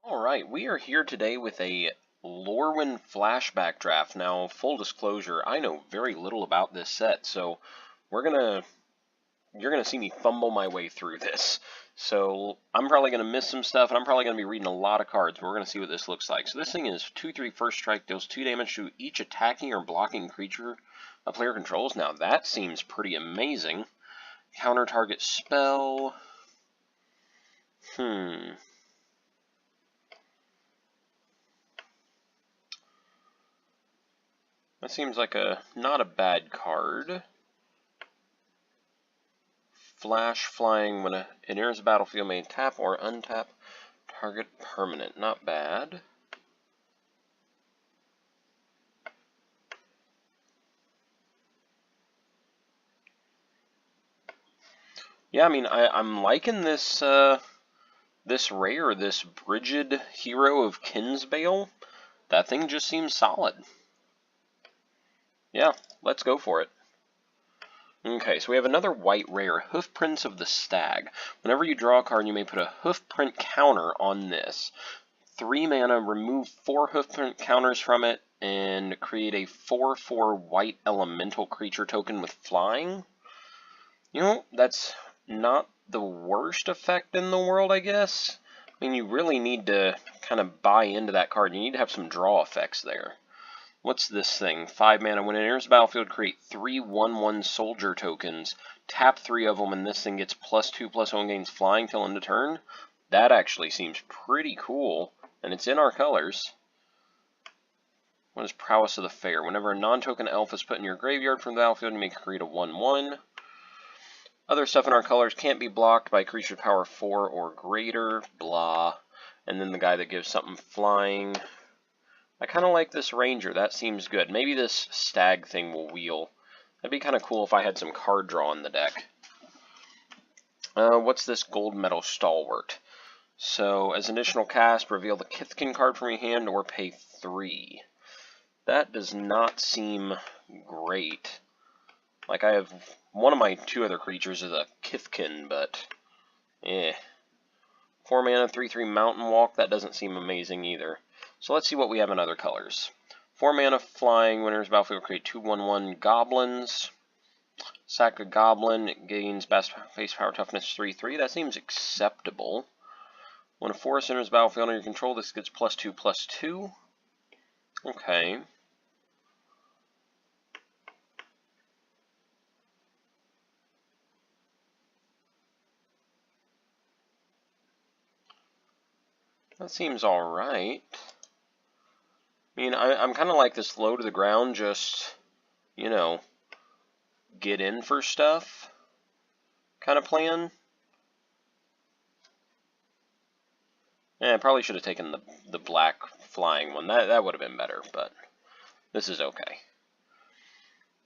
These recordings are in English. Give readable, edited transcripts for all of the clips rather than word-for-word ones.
Alright, we are here today with a Lorwyn Flashback Draft. Now, full disclosure, I know very little about this set, so you're gonna see me fumble my way through this. So, I'm probably gonna miss some stuff, and I'm probably gonna be reading a lot of cards, but we're gonna see what this looks like. So this thing is 2/3 first strike, deals 2 damage to each attacking or blocking creature a player controls. Now, that seems pretty amazing. Counter target spell. That seems like not a bad card. Flash flying when it enters the battlefield may tap or untap target permanent. Not bad. Yeah, I mean, I'm liking this this rare, this Brigid Hero of Kinsbale. That thing just seems solid. Yeah, let's go for it. Okay, so we have another white rare, Hoofprints of the Stag. Whenever you draw a card, you may put a hoofprint counter on this. 3 mana, remove 4 hoofprint counters from it, and create a 4/4 white elemental creature token with flying. You know, that's not the worst effect in the world, I guess. I mean, you really need to kind of buy into that card. You need to have some draw effects there. What's this thing? 5 mana. When it enters the battlefield, create 3 1/1 soldier tokens. Tap 3 of them, and this thing gets +2/+1 gains flying till end of turn. That actually seems pretty cool, and it's in our colors. What is Prowess of the Fair? Whenever a non-token elf is put in your graveyard from the battlefield, you may create a 1/1. Other stuff in our colors can't be blocked by creature power 4 or greater. Blah. And then the guy that gives something flying. I kind of like this Ranger. That seems good. Maybe this Stag thing will wheel. That'd be kind of cool if I had some card draw in the deck. What's this Gold Medal Stalwart? So, as an additional cast, reveal the Kithkin card from your hand or pay 3. That does not seem great. Like, I have one of my 2 other creatures is a Kithkin, but 4 mana, 3/3 Mountain Walk, that doesn't seem amazing either. So let's see what we have in other colors. 4 mana flying, when enters battlefield, create 2 1/1 goblins. Sack a goblin, it gains base power toughness 3/3. That seems acceptable. When a forest enters battlefield under your control, this gets +2/+2. Okay. That seems alright. I mean, I'm kind of like this low to the ground, just, you know, get in for stuff kind of plan. I probably should have taken the black flying one. That would have been better, but this is okay.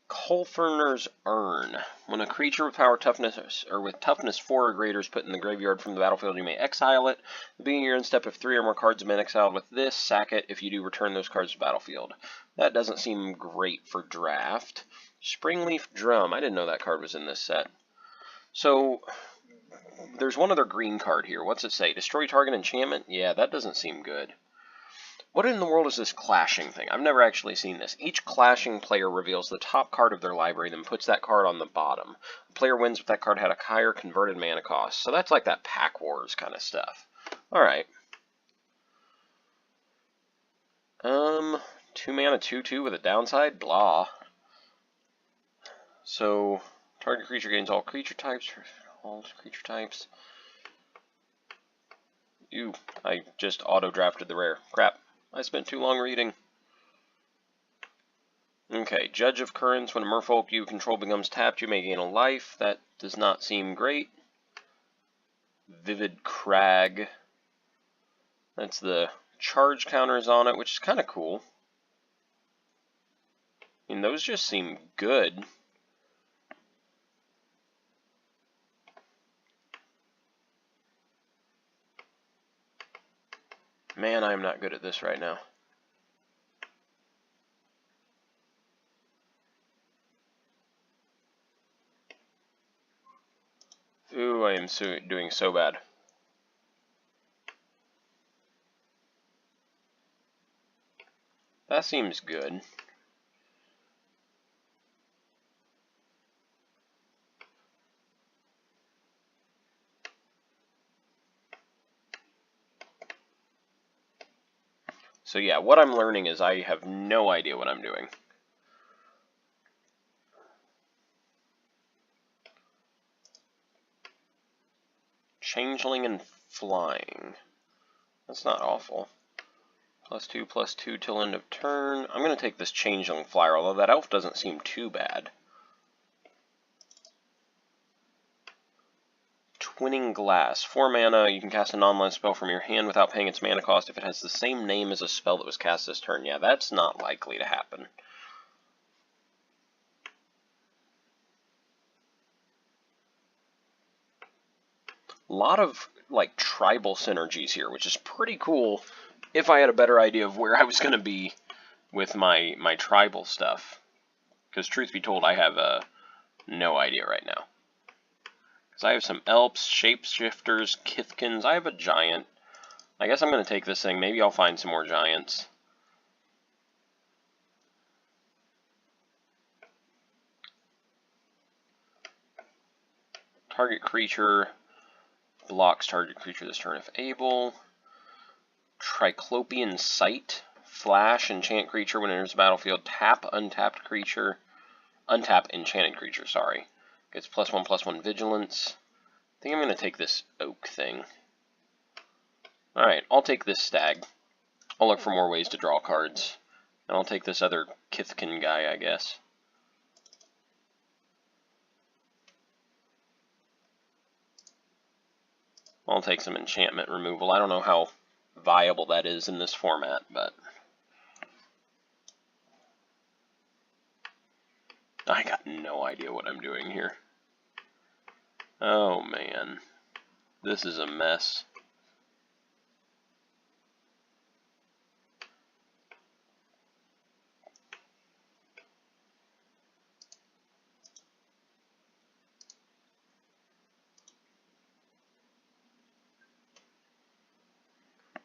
Colferner's Urn. When a creature with power toughness or with toughness 4 or greater is put in the graveyard from the battlefield, you may exile it. At the beginning of your end step, if 3 or more cards have been exiled with this, sack it. If you do, return those cards to the battlefield. That doesn't seem great for draft. Springleaf Drum. I didn't know that card was in this set. So, there's one other green card here. What's it say? Destroy target enchantment? Yeah, that doesn't seem good. What in the world is this clashing thing? I've never actually seen this. Each clashing player reveals the top card of their library, then puts that card on the bottom. The player wins if that card had a higher converted mana cost. So that's like that Pack Wars kind of stuff. Alright. 2 mana 2/2 with a downside? Blah. So, target creature gains all creature types. Ew, I just auto-drafted the rare. Crap. I spent too long reading. Okay, Judge of Currents. When a merfolk you control becomes tapped, you may gain a life. That does not seem great. Vivid Crag. That's the charge counters on it, which is kind of cool. I mean, those just seem good. Man, I am not good at this right now. Ooh, I am doing so bad. That seems good. So yeah, what I'm learning is I have no idea what I'm doing. Changeling and flying. That's not awful. +2/+2 till end of turn. I'm going to take this Changeling Flyer, although that elf doesn't seem too bad. Twinning Glass. 4 mana, you can cast a non-land spell from your hand without paying its mana cost if it has the same name as a spell that was cast this turn. Yeah, that's not likely to happen. A lot of, like, tribal synergies here, which is pretty cool if I had a better idea of where I was going to be with my tribal stuff. Because truth be told, I have no idea right now. Because I have some Elps, Shapeshifters, Kithkins. I have a Giant. I guess I'm going to take this thing. Maybe I'll find some more Giants. Target creature blocks target creature this turn if able. Triclopian Sight. Flash, enchant creature when it enters the battlefield. Tap untapped creature. Untap enchanted creature, sorry. Gets +1/+1 vigilance. I think I'm going to take this oak thing. Alright, I'll take this stag. I'll look for more ways to draw cards. And I'll take this other Kithkin guy, I guess. I'll take some enchantment removal. I don't know how viable that is in this format, but I got no idea what I'm doing here. Oh man, this is a mess.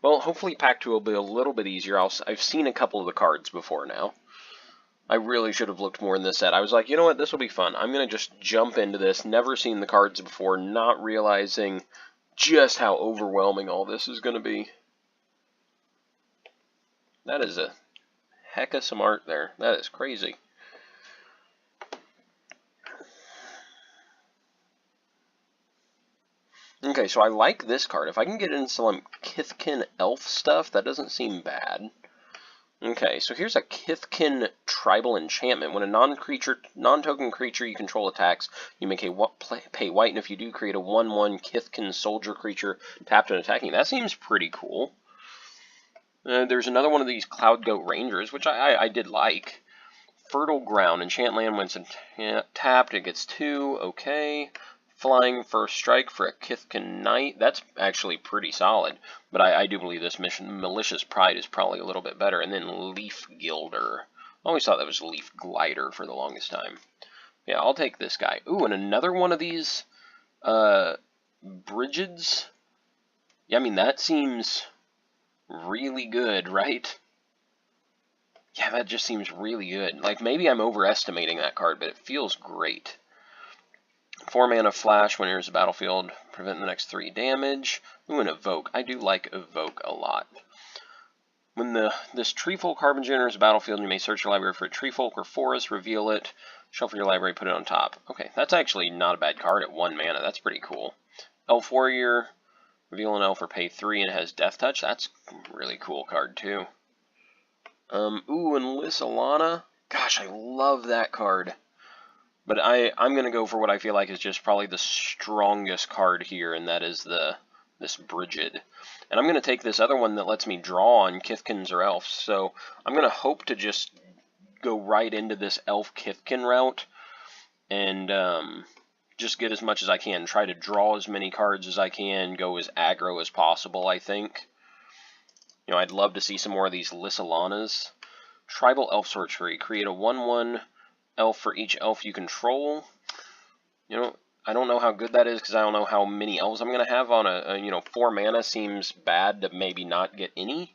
Well, hopefully Pack 2 will be a little bit easier. I've seen a couple of the cards before now. I really should have looked more in this set. I was like, you know what, this will be fun. I'm going to just jump into this, never seen the cards before, not realizing just how overwhelming all this is going to be. That is a heck of some art there. That is crazy. Okay, so I like this card. If I can get into some Kithkin Elf stuff, that doesn't seem bad. Okay, so here's a Kithkin Tribal Enchantment. When a non-token creature you control attacks, you make pay white, and if you do, create a 1/1 Kithkin Soldier creature tapped and attacking. That seems pretty cool. There's another one of these Cloud Goat Rangers, which I did like. Fertile Ground. Enchant land when it's tapped, it gets 2. Okay. Flying First Strike for a Kithkin Knight. That's actually pretty solid. But I do believe this Malicious Pride is probably a little bit better. And then Leaf Gilder. I always thought that was Leaf Glider for the longest time. Yeah, I'll take this guy. Ooh, and another one of these Brigids. Yeah, I mean, that seems really good, right? Yeah, that just seems really good. Like, maybe I'm overestimating that card, but it feels great. 4 mana Flash when it enters the battlefield, prevent the next 3 damage. Ooh, and Evoke. I do like Evoke a lot. When this Treefolk Harbinger enters the battlefield, you may search your library for a Treefolk or Forest, reveal it, shuffle your library, put it on top. Okay, that's actually not a bad card at 1 mana. That's pretty cool. Elf Warrior, reveal an elf or pay 3 and it has Death Touch. That's a really cool card too. Ooh, and Lysalana. Gosh, I love that card. But I'm going to go for what I feel like is just probably the strongest card here, and that is this Brigid. And I'm going to take this other one that lets me draw on Kithkins or Elves. So I'm going to hope to just go right into this Elf Kithkin route and just get as much as I can. Try to draw as many cards as I can, go as aggro as possible, I think. You know, I'd love to see some more of these Lysalanas. Tribal Elf Sorcery. Create a 1/1 elf for each elf you control. You know, I don't know how good that is because I don't know how many elves I'm going to have on a 4 mana seems bad to maybe not get any.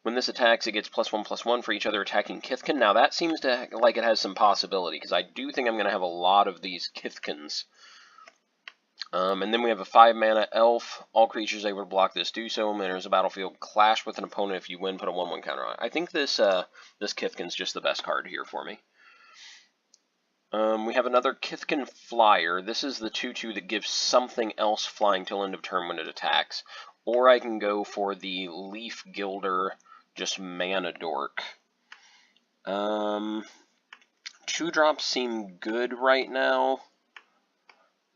When this attacks, it gets +1/+1 for each other attacking Kithkin. Now that seems to like it has some possibility, because I do think I'm going to have a lot of these Kithkins. And then we have a 5-mana elf. All creatures able to block this do so. When enters the battlefield, clash with an opponent. If you win, put a 1/1 counter on it. I think this Kithkin's just the best card here for me. We have another Kithkin Flyer. This is the 2/2 that gives something else flying till end of turn when it attacks. Or I can go for the Leaf Gilder, just mana dork. 2-drops seem good right now.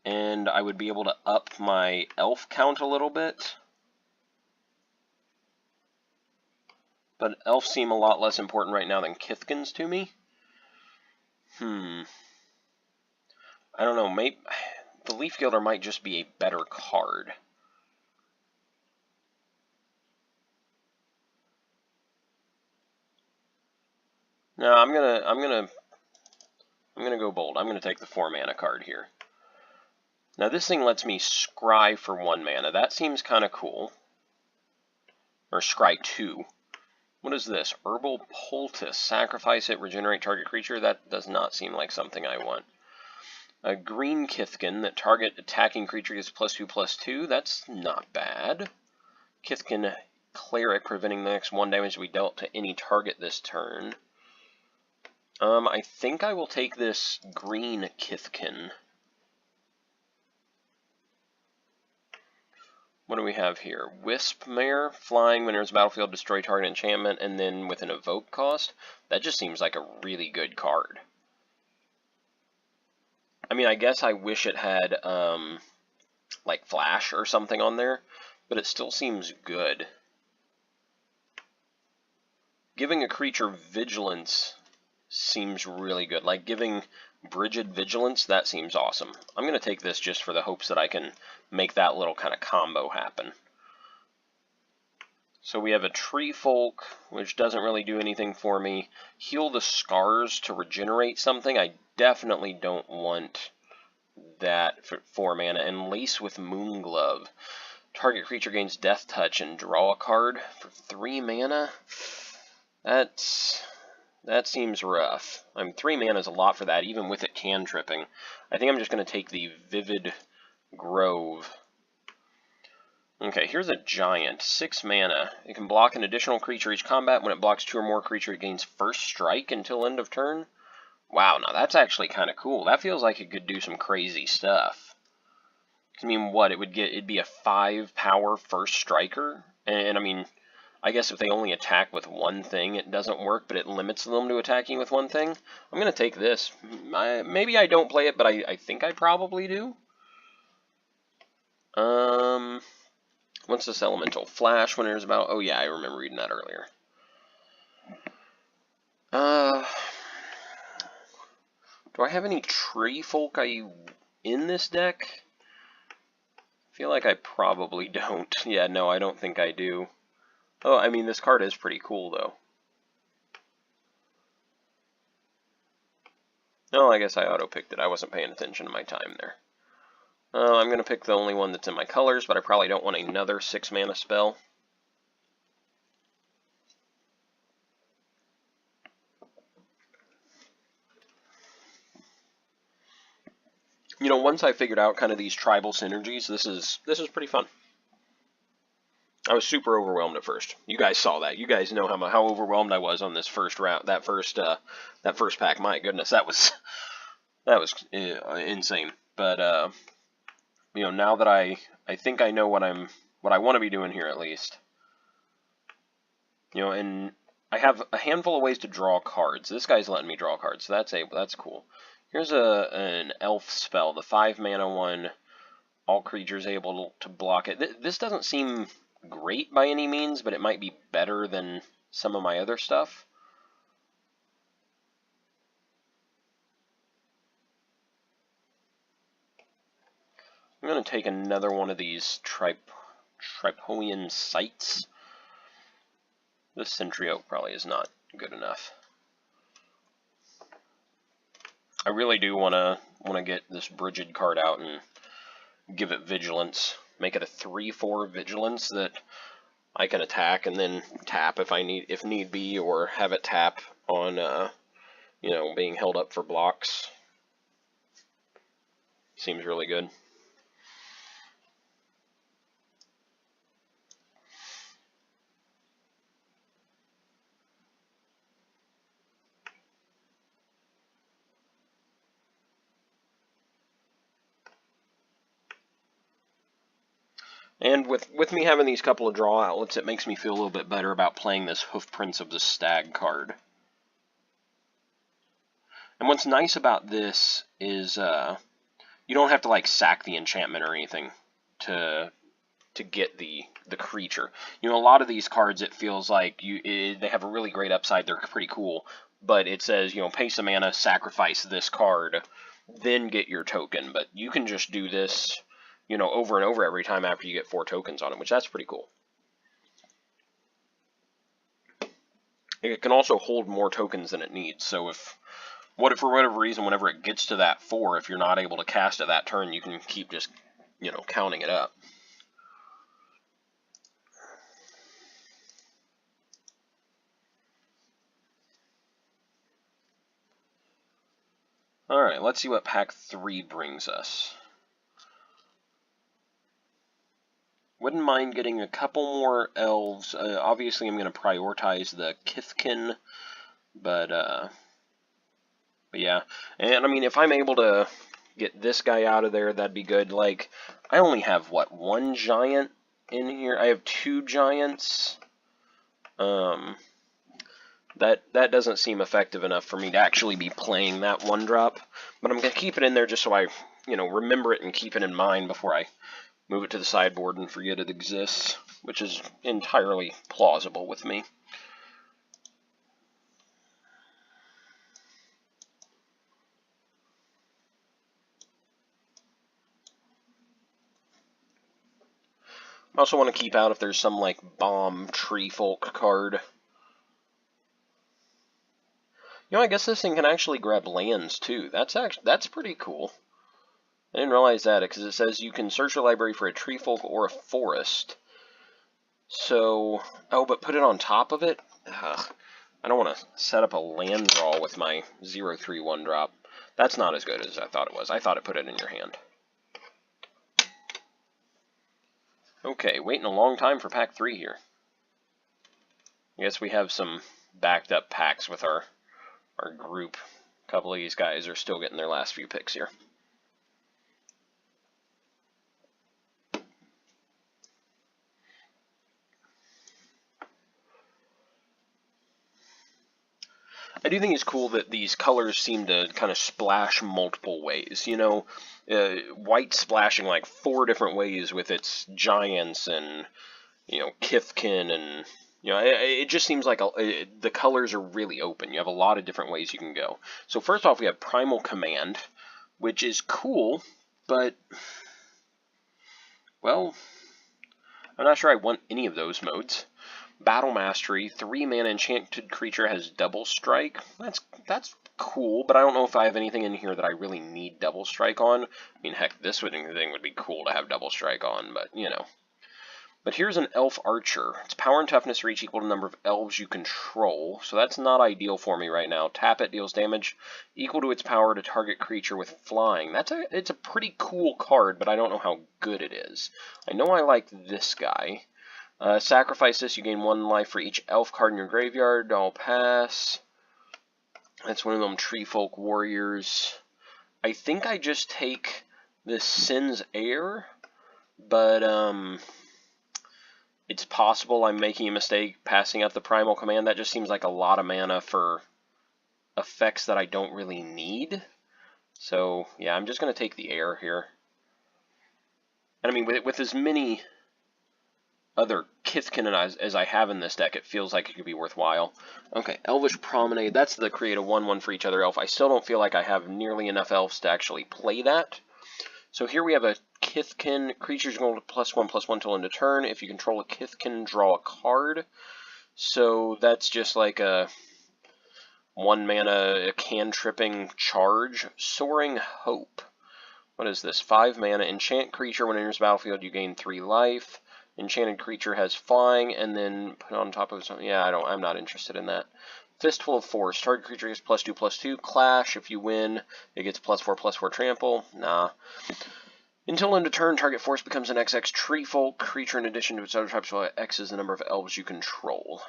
And I would be able to up my elf count a little bit. But elves seem a lot less important right now than Kithkins to me. I don't know, maybe the Leaf Gilder might just be a better card. No, I'm gonna go bold. I'm gonna take the 4-mana card here. Now this thing lets me scry for 1 mana. That seems kind of cool. Or scry 2. What is this? Herbal Poultice. Sacrifice it, regenerate target creature. That does not seem like something I want. A green Kithkin that target attacking creature gets +2/+2. That's not bad. Kithkin Cleric, preventing the next 1 damage to be dealt to any target this turn. I think I will take this green Kithkin. What do we have here? Wispmare, flying when enters the battlefield, destroy target enchantment, and then with an evoke cost. That just seems like a really good card. I mean, I guess I wish it had, like Flash or something on there, but it still seems good. Giving a creature Vigilance seems really good. Like giving Brigid Vigilance, that seems awesome. I'm going to take this just for the hopes that I can make that little kind of combo happen. So we have a Tree Folk, which doesn't really do anything for me. Heal the Scars to regenerate something. I definitely don't want that for 4 mana. And Lace with Moonglove. Target creature gains Death Touch and draw a card for 3 mana. That seems rough. I mean, 3 mana is a lot for that, even with it cantripping. I think I'm just going to take the Vivid Grove. Okay, here's a Giant. 6 mana. It can block an additional creature each combat. When it blocks 2 or more creatures, it gains first strike until end of turn. Wow, now that's actually kind of cool. That feels like it could do some crazy stuff. I mean, what? It'd be a 5 power first striker? And I mean, I guess if they only attack with one thing, it doesn't work, but it limits them to attacking with one thing. I'm going to take this. Maybe I don't play it, but I think I probably do. What's this elemental? Flash when there's about... Oh yeah, I remember reading that earlier. Do I have any Tree Folk in this deck? I feel like I probably don't. Yeah, no, I don't think I do. Oh, I mean, this card is pretty cool, though. No, I guess I auto-picked it. I wasn't paying attention to my time there. I'm going to pick the only one that's in my colors, but I probably don't want another 6-mana spell. You know, once I figured out kind of these tribal synergies, this is pretty fun. I was super overwhelmed at first. You guys saw that. You guys know how overwhelmed I was on this first round. That first pack. My goodness, that was insane. But you know, now that I think I know what I want to be doing here at least. You know, and I have a handful of ways to draw cards. This guy's letting me draw cards, so that's cool. Here's an elf spell, the 5-mana one. All creatures able to block it. This doesn't seem great by any means, but it might be better than some of my other stuff. I'm going to take another one of these Tripoian Sights. This Sentry Oak probably is not good enough. I really do want to get this Brigid card out and give it Vigilance. Make it a 3/4 Vigilance that I can attack and then tap if need be, or have it tap on you know, being held up for blocks. Seems really good. And with me having these couple of draw outlets, it makes me feel a little bit better about playing this Hoofprints of the Stag card. And what's nice about this is you don't have to like sack the enchantment or anything to get the creature. You know, a lot of these cards, it feels like they have a really great upside. They're pretty cool, but it says, you know, pay some mana, sacrifice this card, then get your token. But you can just do this, you know, over and over every time after you get 4 tokens on it, which that's pretty cool. It can also hold more tokens than it needs. So if for whatever reason, whenever it gets to that 4, if you're not able to cast it that turn, you can keep just, you know, counting it up. Alright, let's see what pack 3 brings us. Wouldn't mind getting a couple more elves. Obviously, I'm going to prioritize the Kithkin, but yeah. And, I mean, if I'm able to get this guy out of there, that'd be good. Like, I only have, what, 1 giant in here? I have 2 giants. That doesn't seem effective enough for me to actually be playing that 1-drop, but I'm going to keep it in there just so I, you know, remember it and keep it in mind before I move it to the sideboard and forget it exists, which is entirely plausible with me. I also want to keep out if there's some, like, bomb tree folk card. You know, I guess this thing can actually grab lands, too. That's pretty cool. I didn't realize that, because it says you can search your library for a tree folk or a forest. So, oh, but put it on top of it? Ugh, I don't want to set up a land draw with my 0/3 1-drop. That's not as good as I thought it was. I thought it put it in your hand. Okay, waiting a long time for pack 3 here. I guess we have some backed up packs with our group. A couple of these guys are still getting their last few picks here. I do think it's cool that these colors seem to kind of splash multiple ways. You know, white splashing like 4 different ways with its giants and, you know, Kithkin, and, you know, it just seems like the colors are really open. You have a lot of different ways you can go. So first off, we have Primal Command, which is cool, but, well, I'm not sure I want any of those modes. Battle Mastery, 3-mana enchanted creature has double strike. That's cool, but I don't know if I have anything in here that I really need double strike on. I mean, heck, this thing would be cool to have double strike on, but, you know. But here's an Elf Archer. Its power and toughness reach equal to the number of elves you control, so that's not ideal for me right now. Tap it, deals damage equal to its power to target creature with flying. It's a pretty cool card, but I don't know how good it is. I know I like this guy. Sacrifice this, you gain 1 life for each elf card in your graveyard. I'll pass. That's one of them tree folk warriors. I think I just take this Sin's Heir, but it's possible I'm making a mistake passing up the Primal Command. That just seems like a lot of mana for effects that I don't really need. So, yeah, I'm just going to take the Heir here. And I mean, with as many other Kithkin as I have in this deck, it feels like it could be worthwhile. Okay, Elvish Promenade, that's the create a 1/1 for each other elf. I still don't feel like I have nearly enough elves to actually play that. So here we have a Kithkin. Creatures go to +1/+1 till end of turn. If you control a Kithkin, draw a card. So that's just like a 1-mana cantripping charge. Soaring Hope. What is this? 5 mana. Enchant creature when it enters the battlefield, you gain 3 life. Enchanted creature has flying, and then put on top of something. Yeah, I'm not interested in that. Fistful of Force. Target creature gets +2/+2. Clash. If you win, it gets +4/+4 trample. Nah. Until end of turn, target force becomes an XX treefolk creature in addition to its other types, while X is the number of elves you control.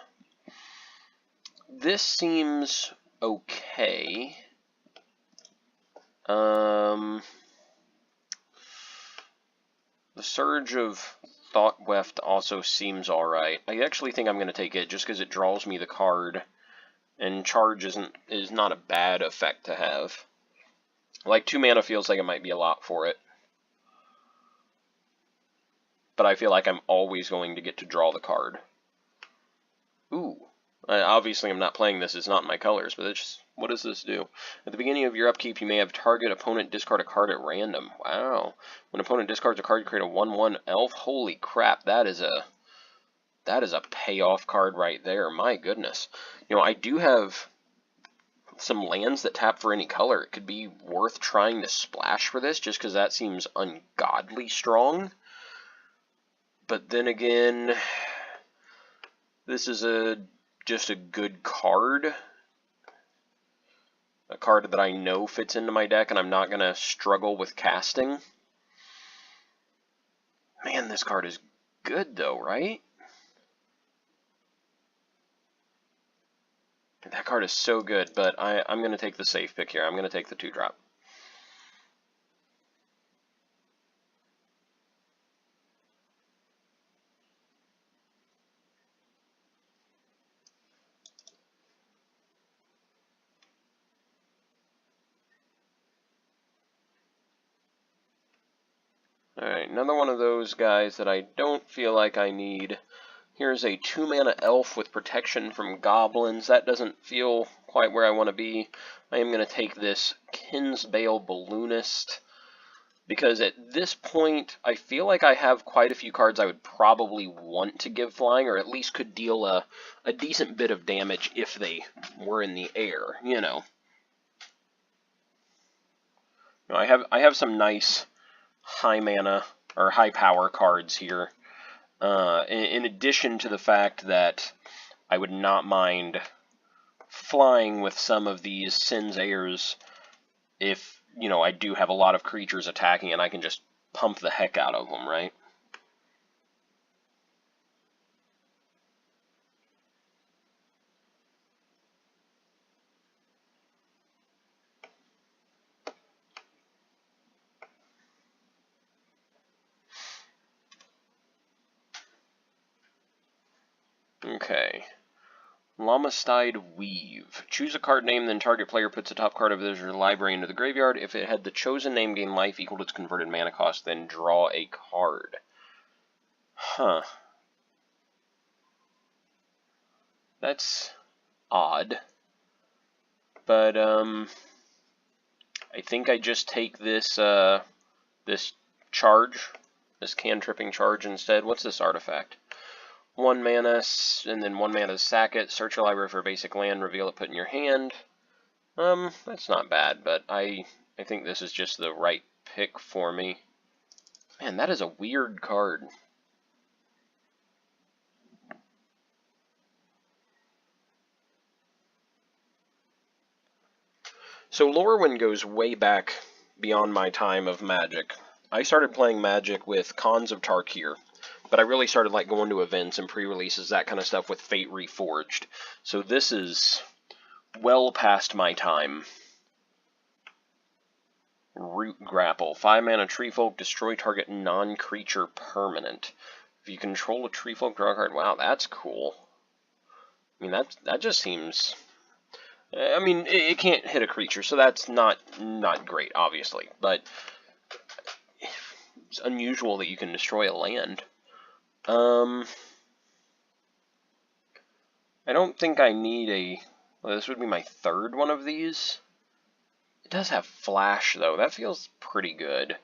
This seems okay. The Surge of Thought Weft also seems alright. I actually think I'm going to take it just because it draws me the card, and charge is not a bad effect to have. Like, 2 mana feels like it might be a lot for it. But I feel like I'm always going to get to draw the card. Ooh. Obviously, I'm not playing this. It's not in my colors, but it's just, what does this do? At the beginning of your upkeep, you may have target opponent discard a card at random. Wow. When opponent discards a card, you create a 1/1 elf. Holy crap, that is a payoff card right there. My goodness. You know, I do have some lands that tap for any color. It could be worth trying to splash for this, just because that seems ungodly strong. But then again, this is just a good card. A card that I know fits into my deck, and I'm not going to struggle with casting. Man, this card is good, though, right? That card is so good, but I'm going to take the safe pick here. I'm going to take the 2-drop. Alright, another one of those guys that I don't feel like I need. Here's a 2-mana elf with protection from goblins. That doesn't feel quite where I want to be. I am going to take this Kinsbale Balloonist, because at this point, I feel like I have quite a few cards I would probably want to give flying, or at least could deal a decent bit of damage if they were in the air, you know. I have some nice high mana, or high power cards here. In addition to the fact that I would not mind flying with some of these Sin's Heirs if, you know, I do have a lot of creatures attacking and I can just pump the heck out of them, right? Okay. Lamastide Weave. Choose a card name, then target player puts the top card of their library into the graveyard. If it had the chosen name gain life equal to its converted mana cost, then draw a card. Huh. That's odd. But, I think I just take this, this charge, this cantripping charge instead. What's this artifact? 1 mana, and then 1 mana to sack it, search your library for a basic land, reveal it, put in your hand. That's not bad, but I think this is just the right pick for me. Man, that is a weird card. So Lorwyn goes way back beyond my time of Magic. I started playing Magic with Khans of Tarkir, but I really started like going to events and pre-releases, that kind of stuff, with Fate Reforged. So this is well past my time. Root Grapple. 5 mana Treefolk, destroy target non-creature permanent. If you control a Treefolk, draw a card. Wow, that's cool. I mean, that just seems... I mean, it can't hit a creature, so that's not great, obviously. But it's unusual that you can destroy a land. I don't think I need a... Well, this would be my third one of these. It does have Flash, though. That feels pretty good.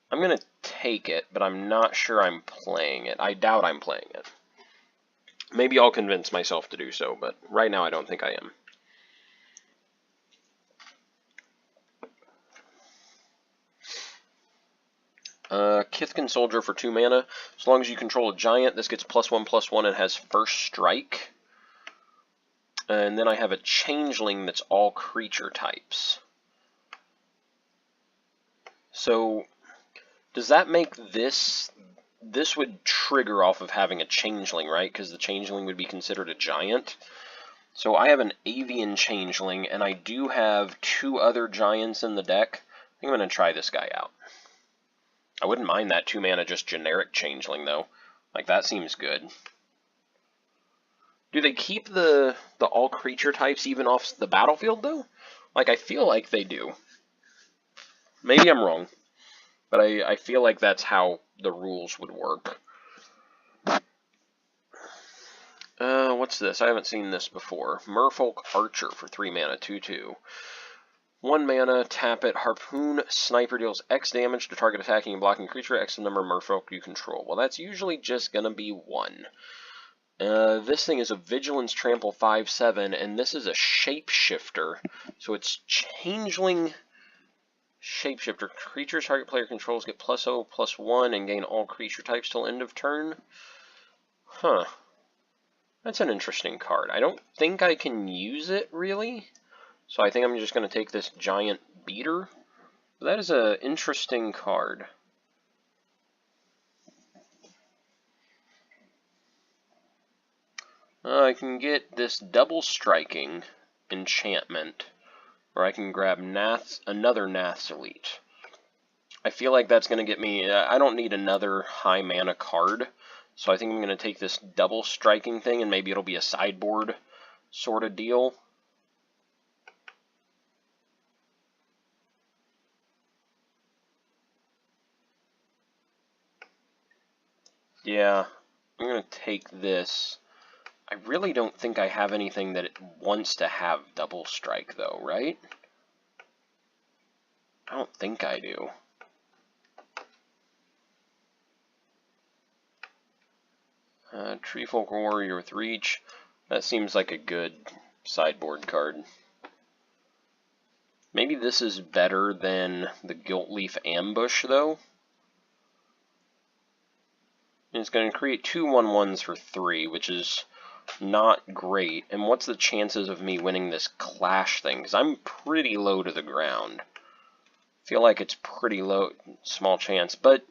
I'm going to take it, but I'm not sure I'm playing it. I doubt I'm playing it. Maybe I'll convince myself to do so, but right now I don't think I am. Kithkin Soldier for 2 mana. As long as you control a giant, this gets +1/+1 and has first strike. And then I have a Changeling that's all creature types. So, does that make this... This would trigger off of having a Changeling, right? Because the Changeling would be considered a giant. So I have an Avian Changeling, and I do have 2 other giants in the deck. I think I'm going to try this guy out. I wouldn't mind that 2 mana just generic Changeling, though. Like, that seems good. Do they keep the all creature types even off the battlefield, though? Like, I feel like they do. Maybe I'm wrong, but I feel like that's how the rules would work. What's this? I haven't seen this before. Merfolk Archer for 3 mana, 2/2. 1 mana, tap it. Harpoon Sniper deals X damage to target attacking and blocking creature, X the number of merfolk you control. Well, that's usually just going to be 1. This thing is a Vigilance Trample 5/7, and this is a Shapeshifter. So it's Changeling Shapeshifter. Creatures target player controls get +0/+1 and gain all creature types till end of turn. Huh. That's an interesting card. I don't think I can use it, really. So I think I'm just going to take this Giant Beater. That is an interesting card. I can get this Double Striking enchantment, or I can grab another Nath's Elite. I feel like that's going to get me... I don't need another high mana card, so I think I'm going to take this Double Striking thing, and maybe it'll be a sideboard sort of deal. Yeah, I'm going to take this. I really don't think I have anything that it wants to have Double Strike, though, right? I don't think I do. Treefolk Warrior with Reach. That seems like a good sideboard card. Maybe this is better than the Gilt-Leaf Ambush, though. It's going to create 2 1/1s for 3, which is not great. And what's the chances of me winning this Clash thing? Because I'm pretty low to the ground. Feel like it's pretty low, small chance, but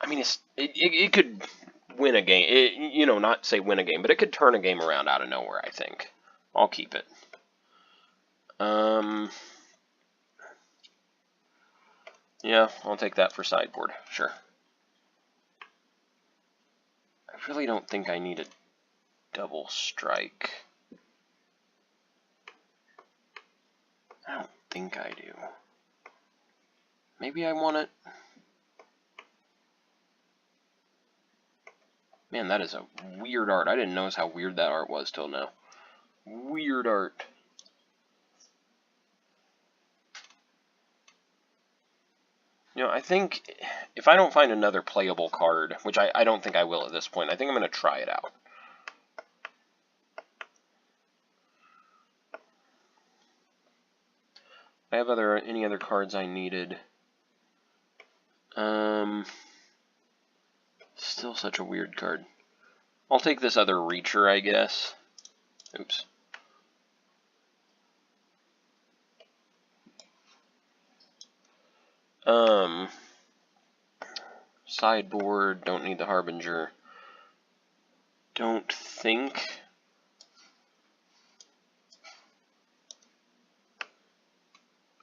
I mean, it could win a game. You know, not say win a game, but it could turn a game around out of nowhere, I think. I'll keep it. Yeah, I'll take that for sideboard, sure. I really don't think I need a Double Strike. I don't think I do. Maybe I want it. Man, that is a weird art. I didn't notice how weird that art was till now. Weird art. You know, I think if I don't find another playable card, which I don't think I will at this point, I think I'm going to try it out. I have any other cards I needed. Still such a weird card. I'll take this other Reacher, I guess. Oops. Sideboard, don't need the Harbinger. Don't think.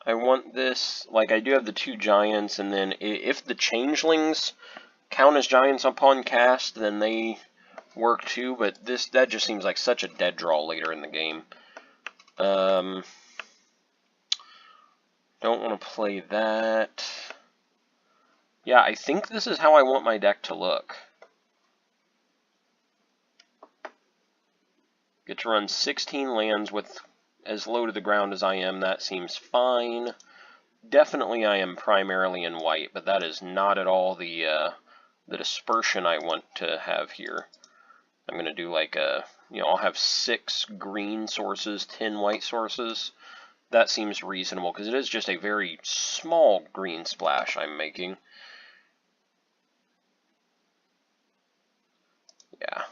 I want this, like I do have the 2 giants, and then if the Changelings count as giants upon cast, then they work too, but that just seems like such a dead draw later in the game. Don't want to play that. Yeah, I think this is how I want my deck to look. Get to run 16 lands with as low to the ground as I am. That seems fine. Definitely I am primarily in white, but that is not at all the dispersion I want to have here. I'm going to do like I'll have 6 green sources, 10 white sources, that seems reasonable, because it is just a very small green splash I'm making. Yeah.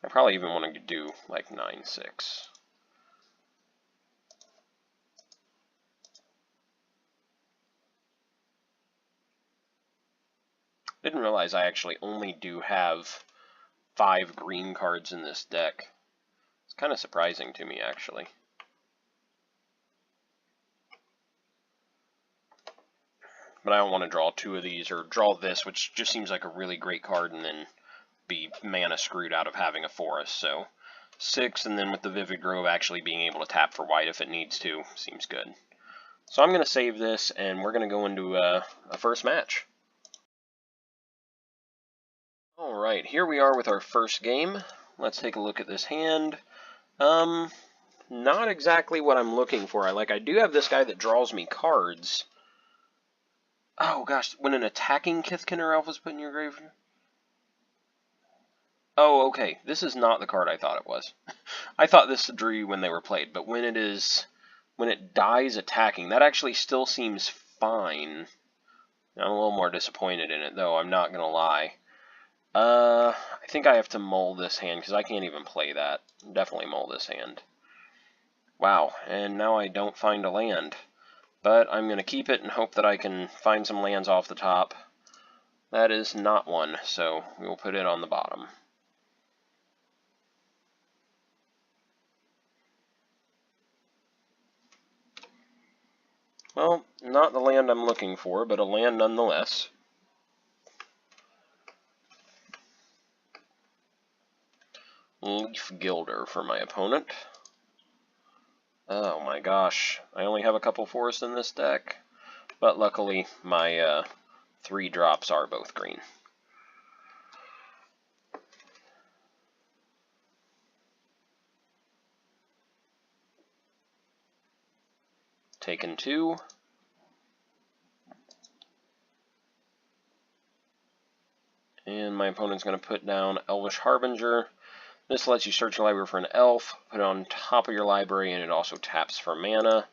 I probably even want to do like 9-6. Didn't realize I actually only do have 5 green cards in this deck. It's kind of surprising to me, actually. But I don't want to draw 2 of these, or draw this, which just seems like a really great card, and then be mana screwed out of having a forest. So 6, and then with the Vivid Grove actually being able to tap for white if it needs to, seems good. So I'm going to save this, and we're going to go into a first match. Alright, here we are with our first game. Let's take a look at this hand. Not exactly what I'm looking for. I do have this guy that draws me cards. Oh gosh, when an attacking Kithkin Elf is put in your graveyard? Oh, okay. This is not the card I thought it was. I thought this drew you when they were played, but when it dies attacking, that actually still seems fine. I'm a little more disappointed in it, though, I'm not gonna lie. I think I have to mull this hand, because I can't even play that. Definitely mull this hand. Wow, and now I don't find a land. But I'm going to keep it and hope that I can find some lands off the top. That is not one, so we will put it on the bottom. Well, not the land I'm looking for, but a land nonetheless. Leaf Gilder for my opponent. Oh my gosh, I only have a couple forests in this deck, but luckily my 3 drops are both green. Taken 2. And my opponent's going to put down Elvish Harbinger. This lets you search your library for an elf, put it on top of your library, and it also taps for mana.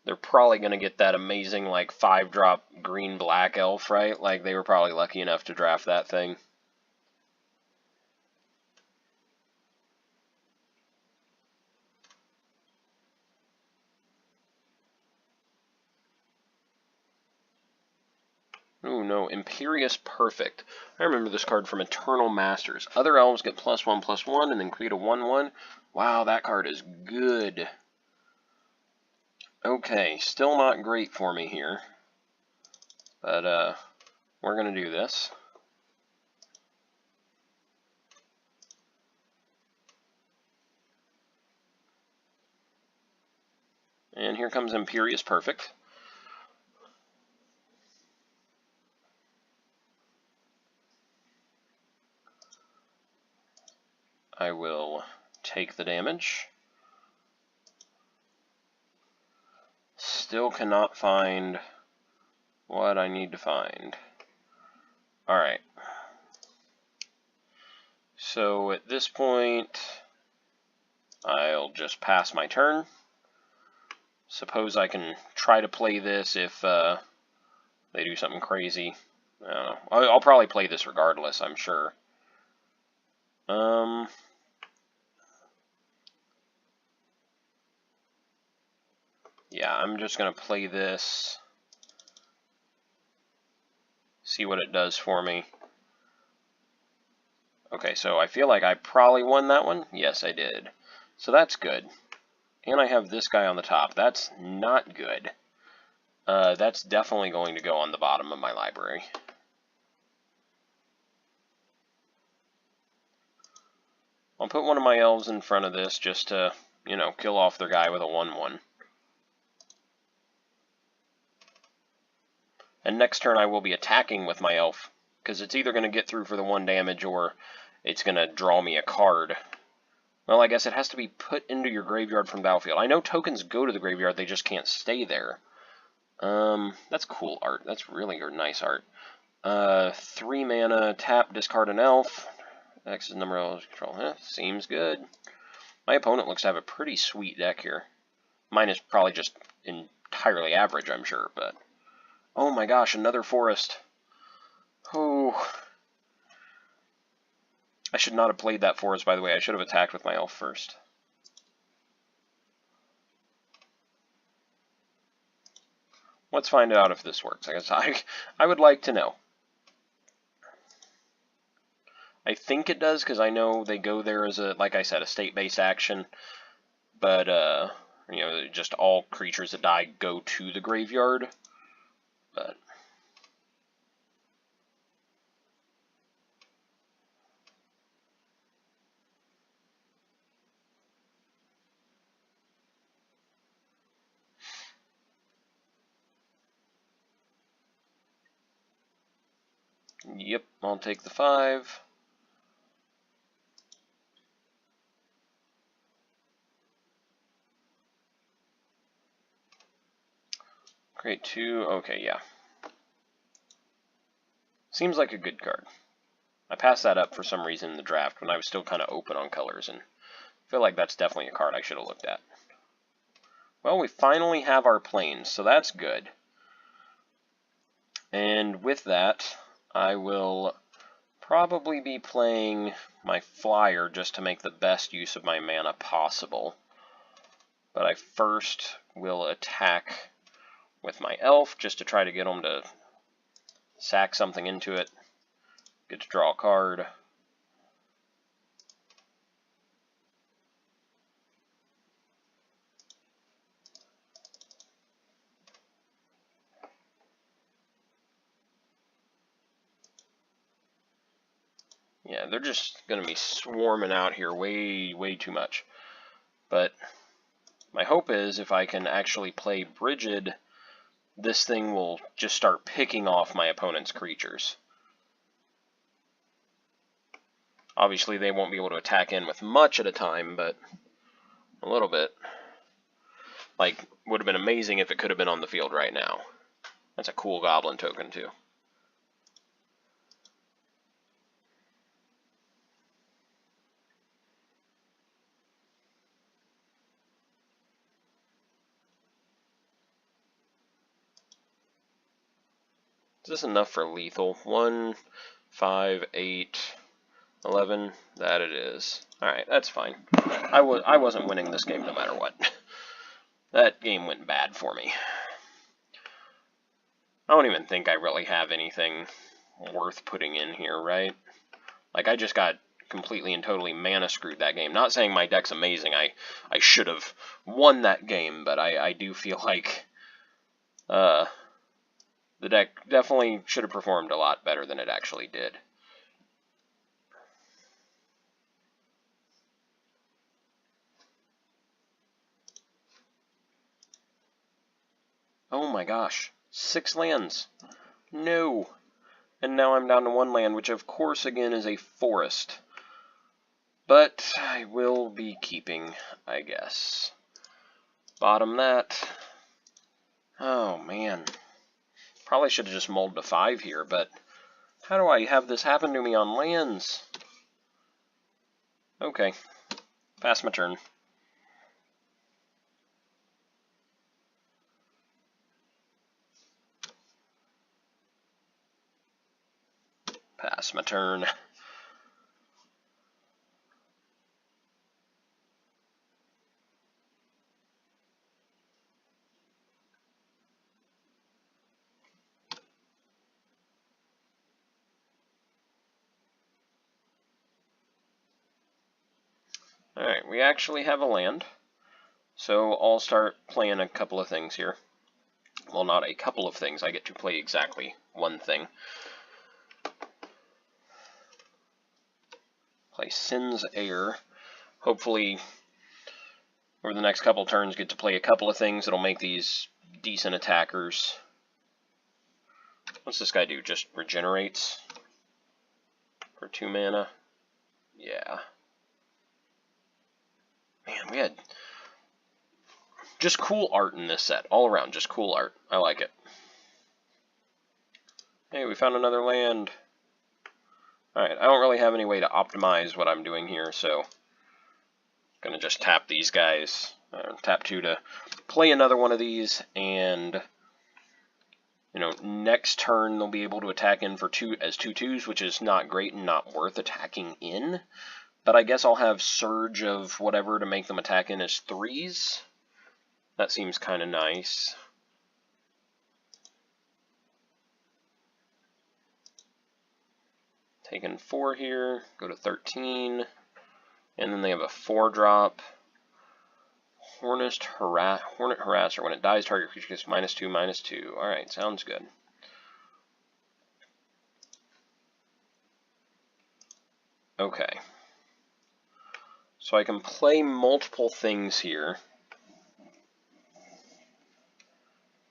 They're probably going to get that amazing, like, 5-drop green-black elf, right? Like, they were probably lucky enough to draft that thing. Oh no, Imperious Perfect. I remember this card from Eternal Masters. Other elves get +1/+1 and then create a 1/1. Wow, that card is good. Okay, still not great for me here. But, we're going to do this. And here comes Imperious Perfect. I will take the damage. Still cannot find what I need to find. Alright. So at this point, I'll just pass my turn. Suppose I can try to play this if they do something crazy. I don't know. I'll probably play this regardless, I'm sure. Yeah, I'm just going to play this. See what it does for me. Okay, so I feel like I probably won that one. Yes, I did. So that's good. And I have this guy on the top. That's not good. That's definitely going to go on the bottom of my library. I'll put one of my elves in front of this just to, you know, kill off their guy with a 1/1. And next turn I will be attacking with my elf, because it's either going to get through for the 1 damage or it's going to draw me a card. Well, I guess it has to be put into your graveyard from the battlefield. I know tokens go to the graveyard, they just can't stay there. That's cool art. That's really nice art. 3 mana, tap, discard an elf. X is the number of control. Seems good. My opponent looks to have a pretty sweet deck here. Mine is probably just entirely average, I'm sure, but... Oh my gosh, another forest. Oh. I should not have played that forest, by the way. I should have attacked with my elf first. Let's find out if this works. I guess I would like to know. I think it does, because I know they go there as a, like I said, a state-based action. But, you know, just all creatures that die go to the graveyard. But... Yep, I'll take the 5. Create 2, okay, yeah. Seems like a good card. I passed that up for some reason in the draft when I was still kind of open on colors, and I feel like that's definitely a card I should have looked at. Well, we finally have our planes, so that's good. And with that, I will probably be playing my flyer just to make the best use of my mana possible. But I first will attack with my elf just to try to get him to sack something into it. Get to draw a card. Yeah, they're just going to be swarming out here way too much. But my hope is if I can actually play Brigid, this thing will just start picking off my opponent's creatures. Obviously, they won't be able to attack in with much at a time, but a little bit. Like, would have been amazing if it could have been on the field right now. That's a cool goblin token, too. Is this enough for lethal? 1, 5, 8, 11. That it is. Alright, that's fine. I wasn't winning this game no matter what. That game went bad for me. I don't even think I really have anything worth putting in here, right? Like, I just got completely and totally mana screwed that game. Not saying my deck's amazing. I should have won that game, but I do feel like the deck definitely should have performed a lot better than it actually did. Oh my gosh, 6 lands. No. And now I'm down to 1 land, which of course again is a forest. But I will be keeping, I guess. Bottom that. Oh man. Probably should have just mulled to 5 here, but how do I have this happen to me on lands? Okay. Pass my turn. Pass my turn. Alright, we actually have a land. So I'll start playing a couple of things here. Well, not a couple of things. I get to play exactly one thing. Play Sin's Heir. Hopefully, over the next couple turns, get to play a couple of things that'll make these decent attackers. What's this guy do? Just regenerates for 2 mana? Yeah. Man, we had just cool art in this set. All around, just cool art. I like it. Hey, we found another land. Alright, I don't really have any way to optimize what I'm doing here, so I'm going to just tap these guys. Tap 2 to play another one of these, and next turn they'll be able to attack in for 2 as 2/2s, which is not great and not worth attacking in. But I guess I'll have Surge of whatever to make them attack in as 3s. That seems kind of nice. Taking 4 here, go to 13, and then they have a 4-drop. Hornet Harasser. When it dies, target creature gets -2/-2. Alright, sounds good. Okay. So I can play multiple things here.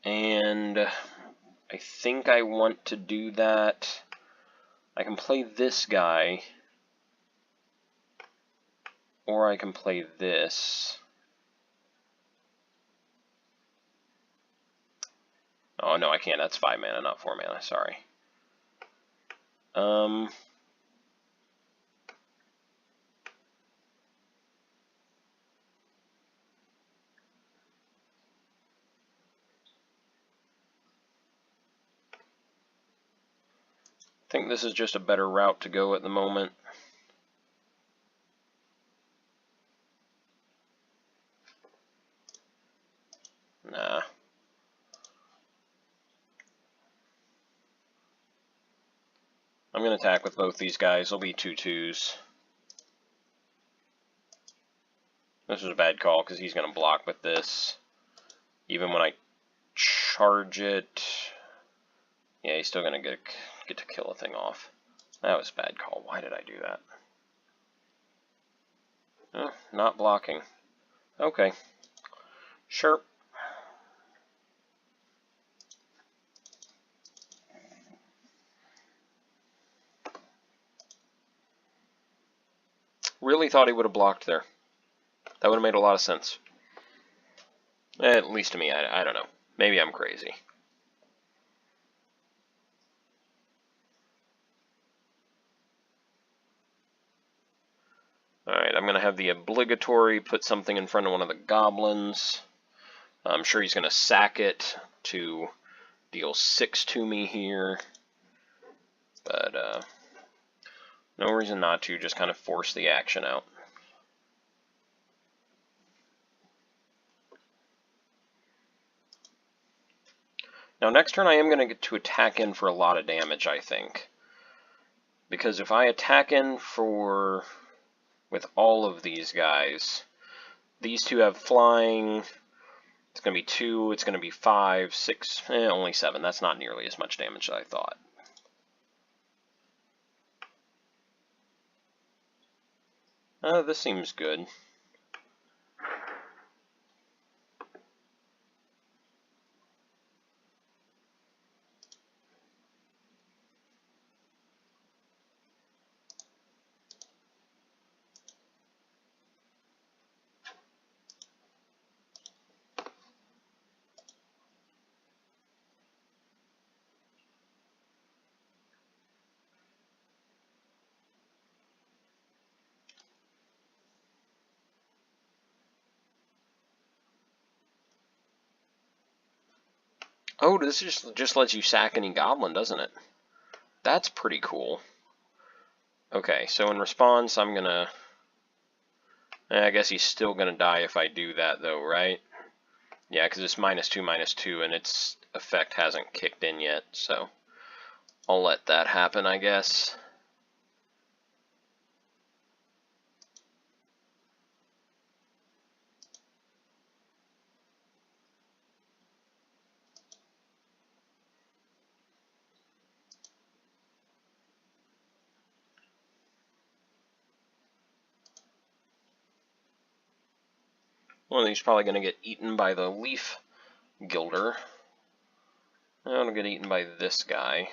And I think I want to do that. I can play this guy. Or I can play this. Oh, no, I can't. That's 5 mana, not 4 mana. Sorry. I think this is just a better route to go at the moment. Nah. I'm going to attack with both these guys. They'll be 2/2s. This is a bad call because he's going to block with this. Even when I charge it, yeah, he's still going to get to kill a thing off. That was a bad call. Why did I do that? Oh, not blocking. Okay. Sure. Really thought he would have blocked there. That would have made a lot of sense. At least to me, I don't know. Maybe I'm crazy. Alright, I'm going to have the obligatory put something in front of one of the goblins. I'm sure he's going to sack it to deal 6 to me here. But no reason not to, just kind of force the action out. Now next turn I am going to get to attack in for a lot of damage, I think. Because if I attack in with all of these guys, these two have flying, it's going to be 2, it's going to be 5, 6, only 7. That's not nearly as much damage as I thought. This seems good. Oh, this just lets you sack any goblin, doesn't it? That's pretty cool. Okay, so in response, I'm gonna... I guess he's still gonna die if I do that, though, right? Yeah, because it's -2/-2, and its effect hasn't kicked in yet, so I'll let that happen, I guess. One of these is probably going to get eaten by the Leaf Gilder. I'm going to get eaten by this guy,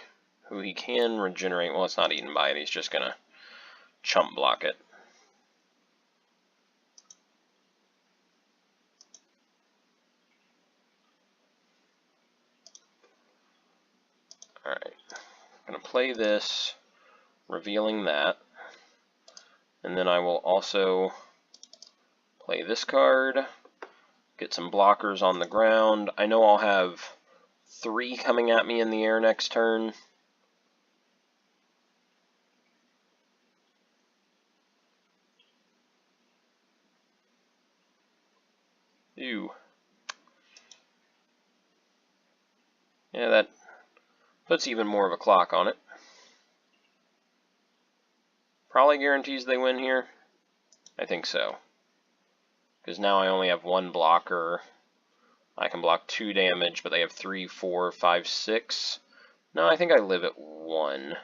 who he can regenerate. Well, it's not eaten by it. He's just going to chump block it. Alright. I'm going to play this, revealing that. And then I will also play this card, get some blockers on the ground. I know I'll have 3 coming at me in the air next turn. Ew. Yeah, that puts even more of a clock on it. Probably guarantees they win here. I think so. Because now I only have 1 blocker. I can block 2 damage, but they have 3, 4, 5, 6. No, I think I live at 1.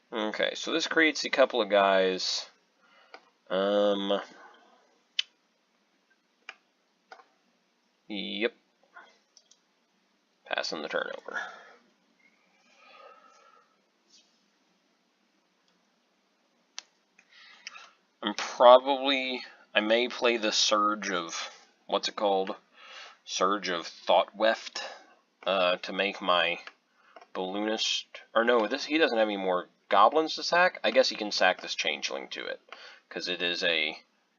Okay, so this creates a couple of guys. Yep. Passing the turnover. I may play the Surge of, what's it called? Surge of Thought Weft, to make my Balloonist, or no, he doesn't have any more goblins to sack. I guess he can sack this Changeling to it, because it is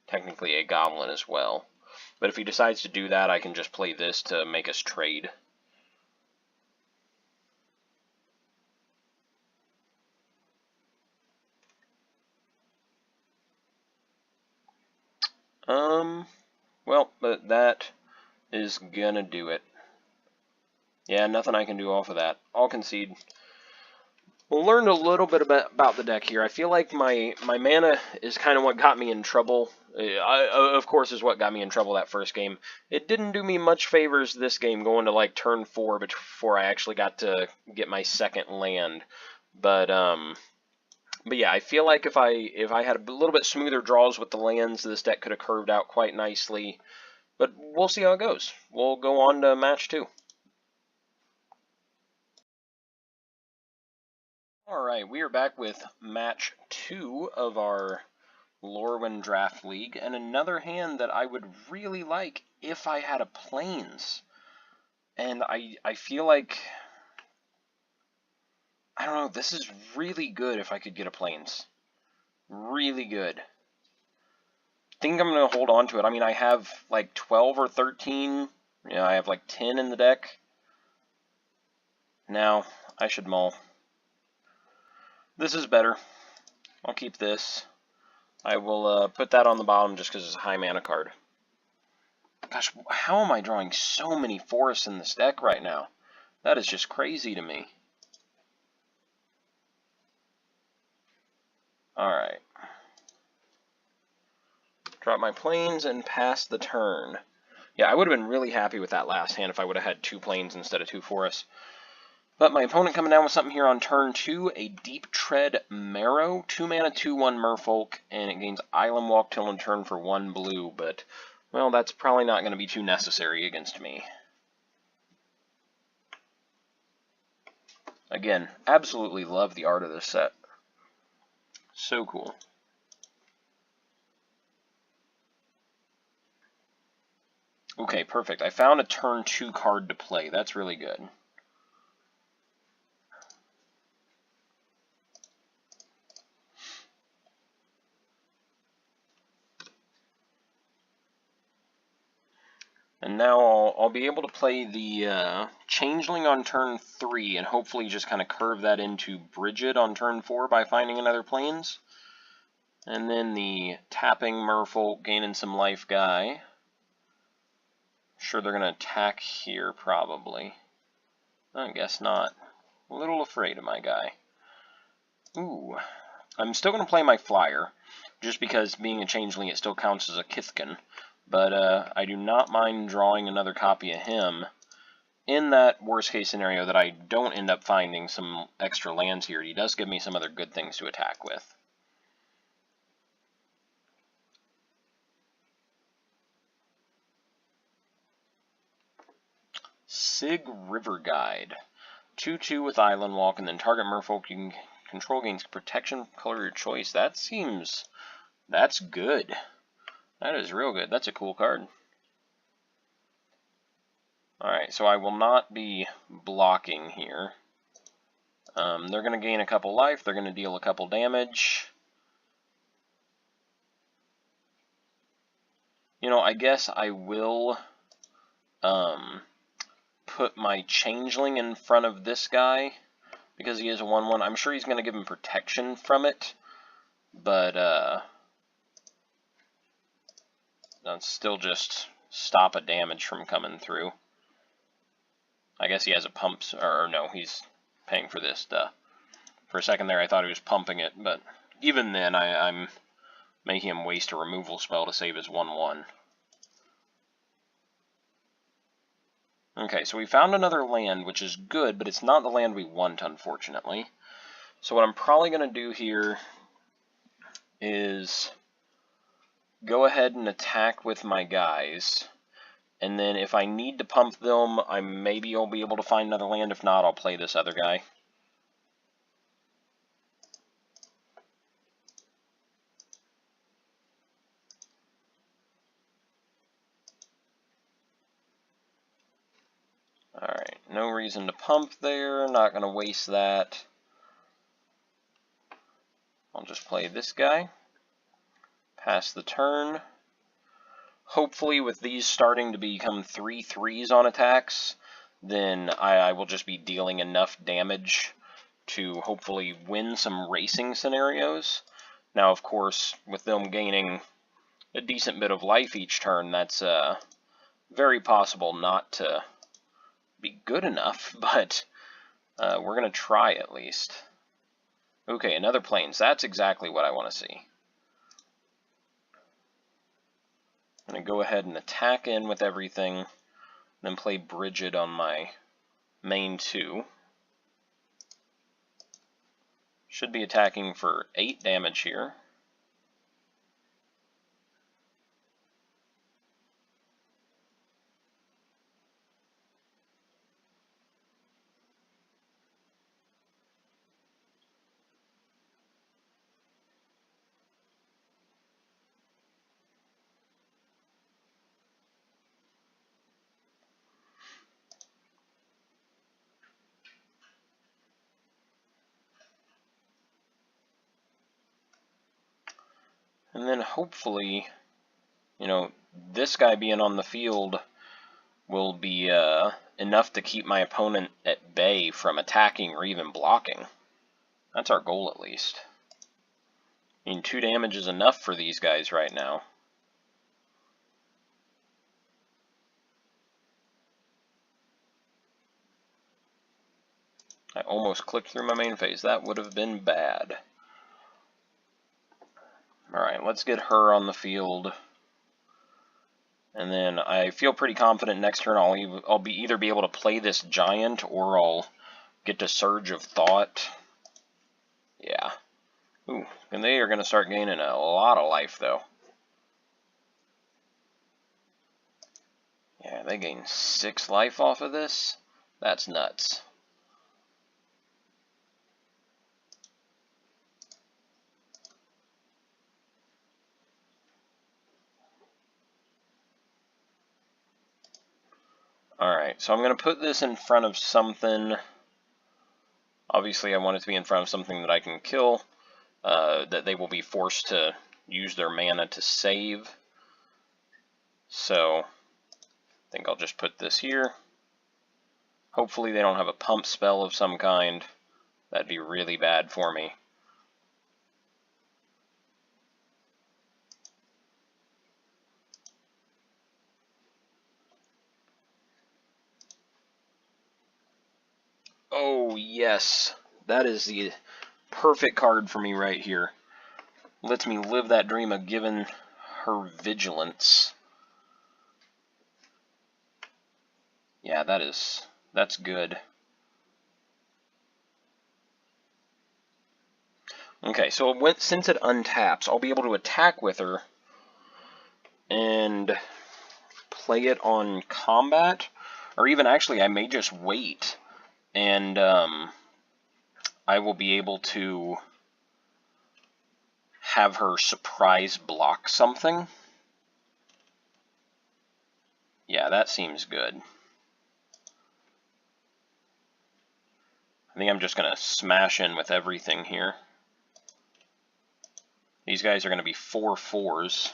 technically a goblin as well. But if he decides to do that, I can just play this to make us trade. Well, but that is gonna do it. Yeah, nothing I can do off of that. I'll concede. We'll learn a little bit about the deck here. I feel like my mana is kind of what got me in trouble. Of course, is what got me in trouble that first game. It didn't do me much favors this game going to like turn 4 before I actually got to get my second land. But yeah, I feel like if I had a little bit smoother draws with the lands, this deck could have curved out quite nicely. But we'll see how it goes. We'll go on to match 2. Alright, we are back with match 2 of our Lorwyn Draft League, and another hand that I would really like if I had a Plains. And I feel like, I don't know, this is really good if I could get a Plains. Really good. I think I'm going to hold on to it. I mean, I have like 12 or 13. I have like 10 in the deck. Now, I should mull. This is better. I'll keep this. I will put that on the bottom just because it's a high mana card. Gosh, how am I drawing so many forests in this deck right now? That is just crazy to me. Alright. Drop my plains and pass the turn. Yeah, I would have been really happy with that last hand if I would have had 2 plains instead of 2 forests. But my opponent coming down with something here on turn 2, a Deep Tread Marrow, 2 mana, 2/1 Merfolk, and it gains Island Walk till in turn for 1 blue, but, well, that's probably not going to be too necessary against me. Again, absolutely love the art of this set. So cool. Okay, perfect. I found a turn 2 card to play. That's really good. And now I'll be able to play the Changeling on turn 3 and hopefully just kind of curve that into Bridget on turn 4 by finding another plains. And then the tapping Merfolk, gaining some life guy. Sure they're going to attack here probably. I guess not. A little afraid of my guy. Ooh. I'm still going to play my flyer, just because being a Changeling it still counts as a Kithkin. But I do not mind drawing another copy of him in that worst case scenario that I don't end up finding some extra lands here. He does give me some other good things to attack with. Sig River Guide. 2/2 with Island Walk, and then target merfolk you can control gains protection, color of your choice. That's good. That is real good. That's a cool card. Alright, so I will not be blocking here. They're going to gain a couple life. They're going to deal a couple damage. You know, I guess I will put my Changeling in front of this guy because he is a 1/1. I'm sure he's going to give him protection from it, but that's still just stop a damage from coming through. I guess he has a pump, or no, he's paying for this. Duh. For a second there, I thought he was pumping it, but even then, I'm making him waste a removal spell to save his 1/1. Okay, so we found another land, which is good, but it's not the land we want, unfortunately. So what I'm probably going to do here is go ahead and attack with my guys, and then if I need to pump them, maybe I'll be able to find another land. If not, I'll play this other guy. Alright, no reason to pump there, not going to waste that. I'll just play this guy. Pass the turn. Hopefully with these starting to become 3/3s on attacks, then I will just be dealing enough damage to hopefully win some racing scenarios. Now, of course, with them gaining a decent bit of life each turn, that's very possible not to be good enough, but we're going to try at least. Okay, another plains. That's exactly what I want to see. I'm going to go ahead and attack in with everything, then play Bridget on my main 2. Should be attacking for 8 damage here. And then hopefully, you know, this guy being on the field will be enough to keep my opponent at bay from attacking or even blocking. That's our goal, at least. I mean, 2 damage is enough for these guys right now. I almost clicked through my main phase. That would have been bad. Alright, let's get her on the field. And then I feel pretty confident next turn I'll either be able to play this giant or I'll get to Surge of Thought. Yeah. Ooh, and they are going to start gaining a lot of life, though. Yeah, they gain 6 life off of this. That's nuts. Alright, so I'm going to put this in front of something. Obviously, I want it to be in front of something that I can kill, that they will be forced to use their mana to save. So, I think I'll just put this here. Hopefully they don't have a pump spell of some kind. That'd be really bad for me. Oh, yes. That is the perfect card for me right here. Lets me live that dream of giving her vigilance. Yeah, that's good. Okay, so since it untaps, I'll be able to attack with her and play it on combat, Or even, actually, I may just wait, and I will be able to have her surprise block something. Yeah, that seems good. I think I'm just going to smash in with everything here. These guys are going to be 4/4s.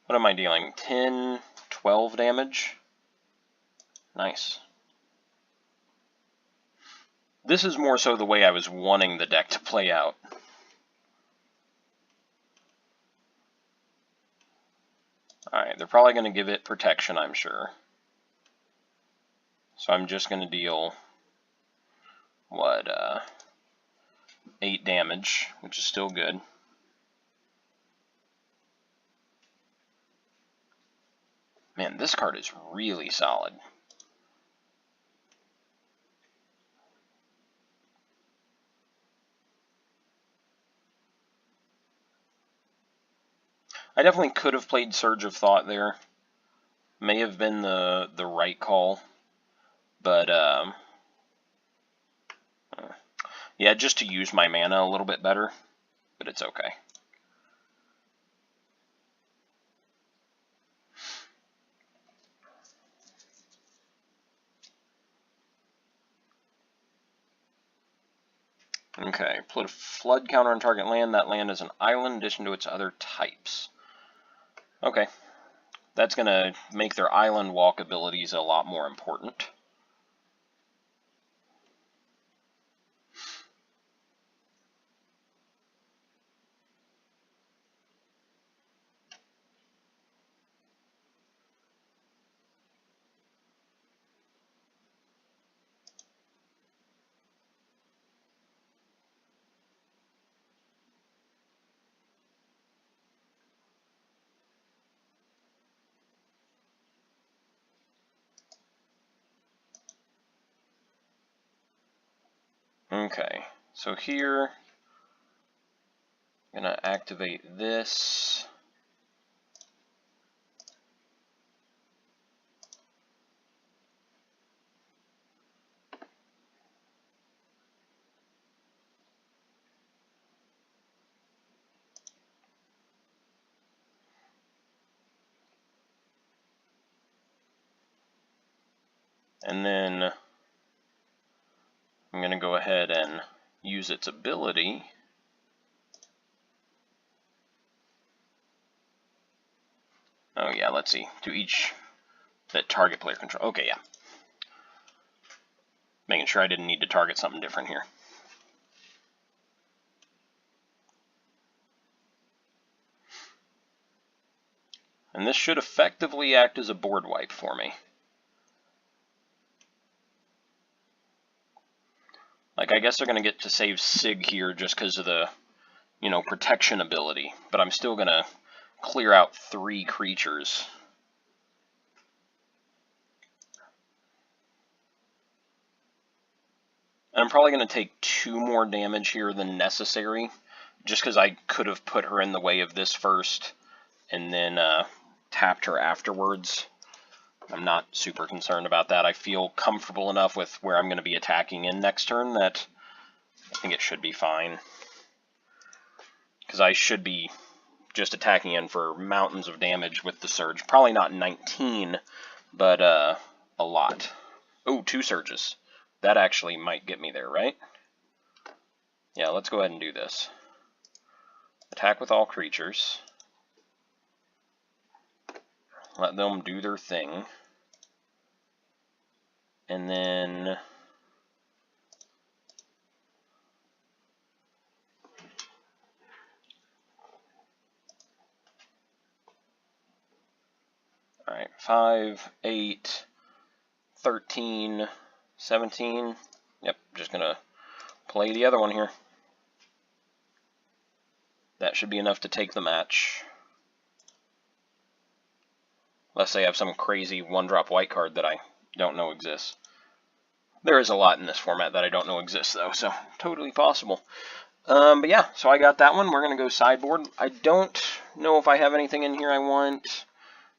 What am I dealing? 10, 12 damage? Nice. This is more so the way I was wanting the deck to play out. Alright, they're probably going to give it protection, I'm sure. So I'm just going to deal, what, 8 damage, which is still good. Man, this card is really solid. I definitely could have played Surge of Thought there. May have been the right call. But, yeah, just to use my mana a little bit better. But it's okay. Okay, put a flood counter on target land. That land is an island in addition to its other types. Okay, that's going to make their island walk abilities a lot more important. Okay, so here, I'm going to activate this. And then I'm going to go ahead and use its ability. Oh yeah, let's see. To each that target player control. Okay, yeah. Making sure I didn't need to target something different here. And this should effectively act as a board wipe for me. Like, I guess they're going to get to save Sig here just because of the, you know, protection ability. But I'm still going to clear out 3 creatures. And I'm probably going to take 2 more damage here than necessary. Just because I could have put her in the way of this first. And then tapped her afterwards. I'm not super concerned about that. I feel comfortable enough with where I'm going to be attacking in next turn that I think it should be fine. Because I should be just attacking in for mountains of damage with the Surge. Probably not 19, but a lot. Oh, 2 Surges. That actually might get me there, right? Yeah, let's go ahead and do this. Attack with all creatures. Let them do their thing. And then alright, 5, 8, 13, 17. Yep, just gonna play the other one here. That should be enough to take the match. Unless they have some crazy 1-drop white card that I don't know exists. There is a lot in this format that I don't know exists, though, so totally possible. But yeah, so I got that one. We're going to go sideboard. I don't know if I have anything in here I want.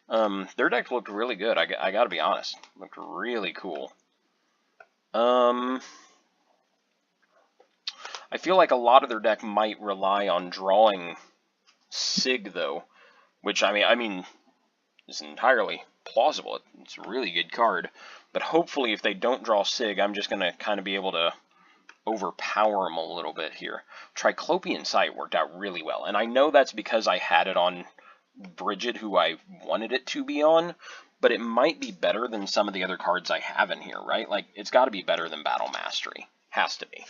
Their deck looked really good. I gotta be honest. Looked really cool. I feel like a lot of their deck might rely on drawing Sig, though, which I mean, is entirely plausible. It's a really good card, but hopefully, if they don't draw Sig, I'm just gonna kind of be able to overpower them a little bit here. Triclopean Sight worked out really well, and I know that's because I had it on Bridget, who I wanted it to be on, but it might be better than some of the other cards I have in here, right? Like, it's got to be better than Battle Mastery. Has to be.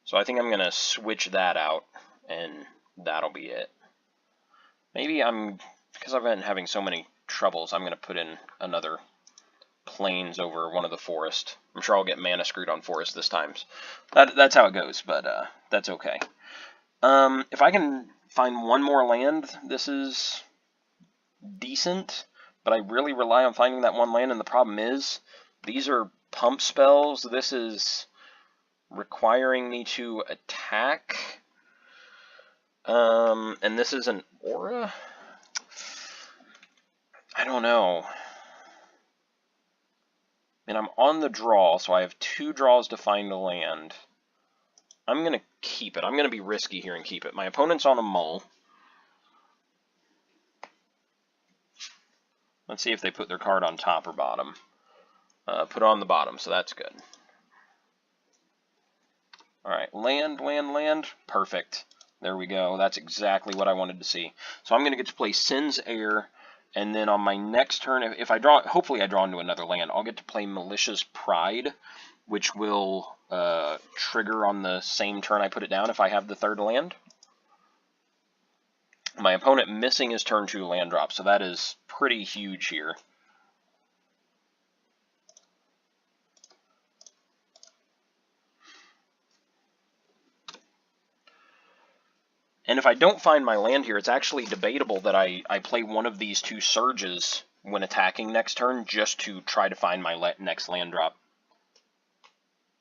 So I think I'm going to switch that out, and that'll be it. Maybe because I've been having so many troubles, I'm going to put in another Plains over one of the Forest. I'm sure I'll get mana screwed on Forest this time. That's how it goes, but that's okay. If I can find one more land, this is decent, but I really rely on finding that one land, and the problem is, these are pump spells. This is requiring me to attack, and this is an aura? I don't know. And I'm on the draw, so I have 2 draws to find a land. I'm going to keep it. I'm going to be risky here and keep it. My opponent's on a mull. Let's see if they put their card on top or bottom. Put it on the bottom, so that's good. Alright, land, land, land. Perfect. There we go. That's exactly what I wanted to see. So I'm going to get to play Sin's Heir, and then on my next turn, if I draw, hopefully I draw into another land, I'll get to play Malicious Pride, which will trigger on the same turn I put it down if I have the 3rd land. My opponent missing his turn 2 land drop, so that is pretty huge here. And if I don't find my land here, it's actually debatable that I play one of these 2 Surges when attacking next turn, just to try to find my next land drop.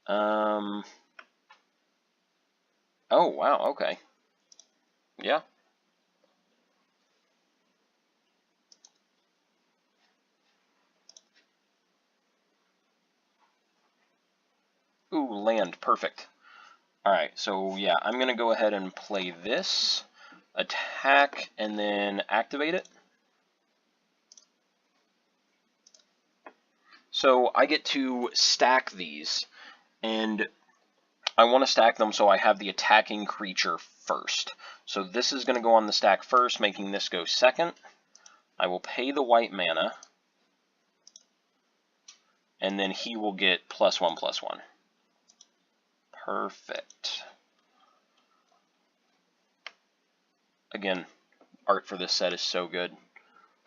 Oh, wow, okay. Yeah. Ooh, land, perfect. Alright, so yeah, I'm going to go ahead and play this, attack, and then activate it. So I get to stack these, and I want to stack them so I have the attacking creature first. So this is going to go on the stack first, making this go second. I will pay the white mana, and then he will get +1/+1. Perfect. Again, art for this set is so good.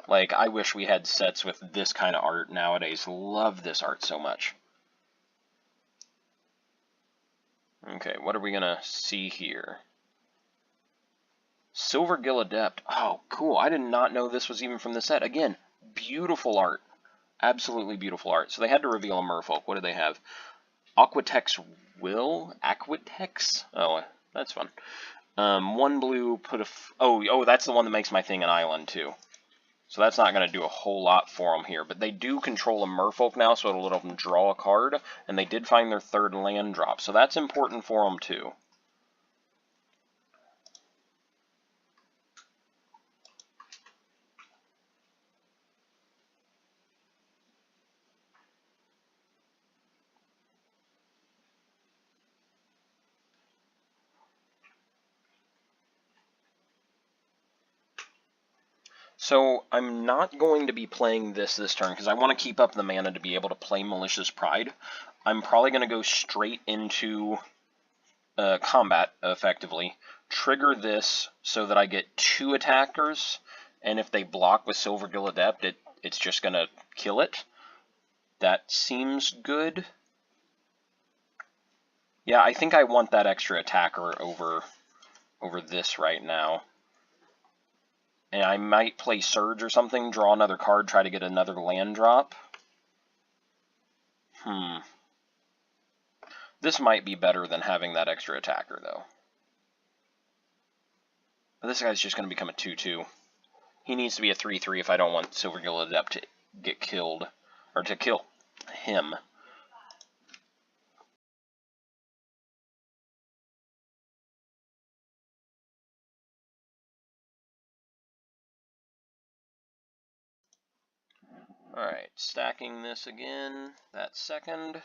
Like, I wish we had sets with this kind of art nowadays. Love this art so much. Okay, what are we going to see here? Silvergill Adept. Oh, cool. I did not know this was even from the set. Again, beautiful art. Absolutely beautiful art. So they had to reveal a merfolk. What do they have? Aquatex Will? Aquatex? Oh, that's fun. 1 blue, put a... Oh, that's the one that makes my thing an island, too. So that's not going to do a whole lot for them here. But they do control a merfolk now, so it'll let them draw a card. And they did find their 3rd land drop. So that's important for them, too. So I'm not going to be playing this turn because I want to keep up the mana to be able to play Malicious Pride. I'm probably going to go straight into combat, effectively. Trigger this so that I get 2 attackers, and if they block with Silvergill Adept, it's just going to kill it. That seems good. Yeah, I think I want that extra attacker over this right now. And I might play Surge or something, draw another card, try to get another land drop. This might be better than having that extra attacker, though. But this guy's just going to become a 2/2. He needs to be a 3/3 if I don't want Silver Gill Adept to get killed, or to kill him. Alright, stacking this again, that second.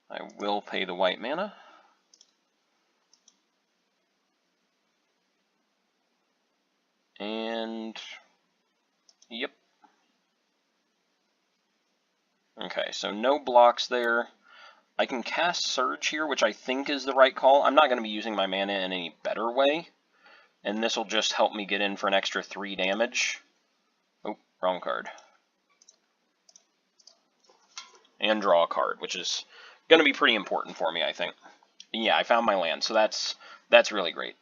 I will pay the white mana. And, yep. Okay, so no blocks there. I can cast Surge here, which I think is the right call. I'm not going to be using my mana in any better way. And this will just help me get in for an extra 3 damage. Oh, wrong card. And draw a card, which is going to be pretty important for me, I think. Yeah, I found my land, so that's really great.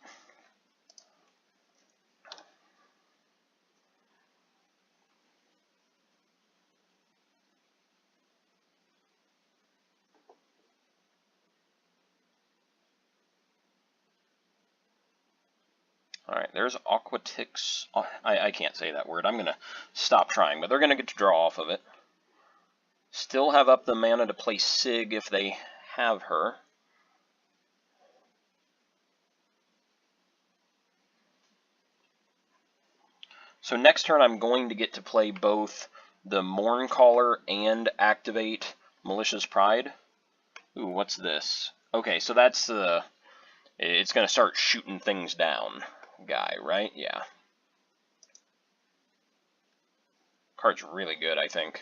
Alright, there's Aquatix. I can't say that word. I'm going to stop trying, but they're going to get to draw off of it. Still have up the mana to play Sig if they have her. So next turn I'm going to get to play both the Mourncaller and activate Malicious Pride. Ooh, what's this? Okay, so that's the... it's going to start shooting things down guy, right? Yeah. Card's really good, I think.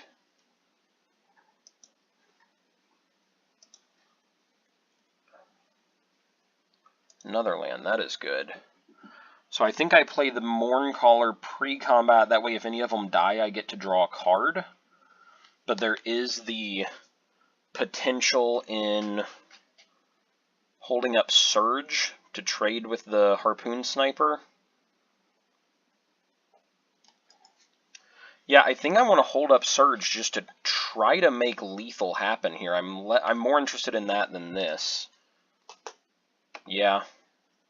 Another land, that is good. So I think I play the Mourncaller pre-combat, that way if any of them die I get to draw a card. But there is the potential in holding up Surge to trade with the Harpoon Sniper. Yeah, I think I want to hold up Surge just to try to make lethal happen here. I'm more interested in that than this. Yeah,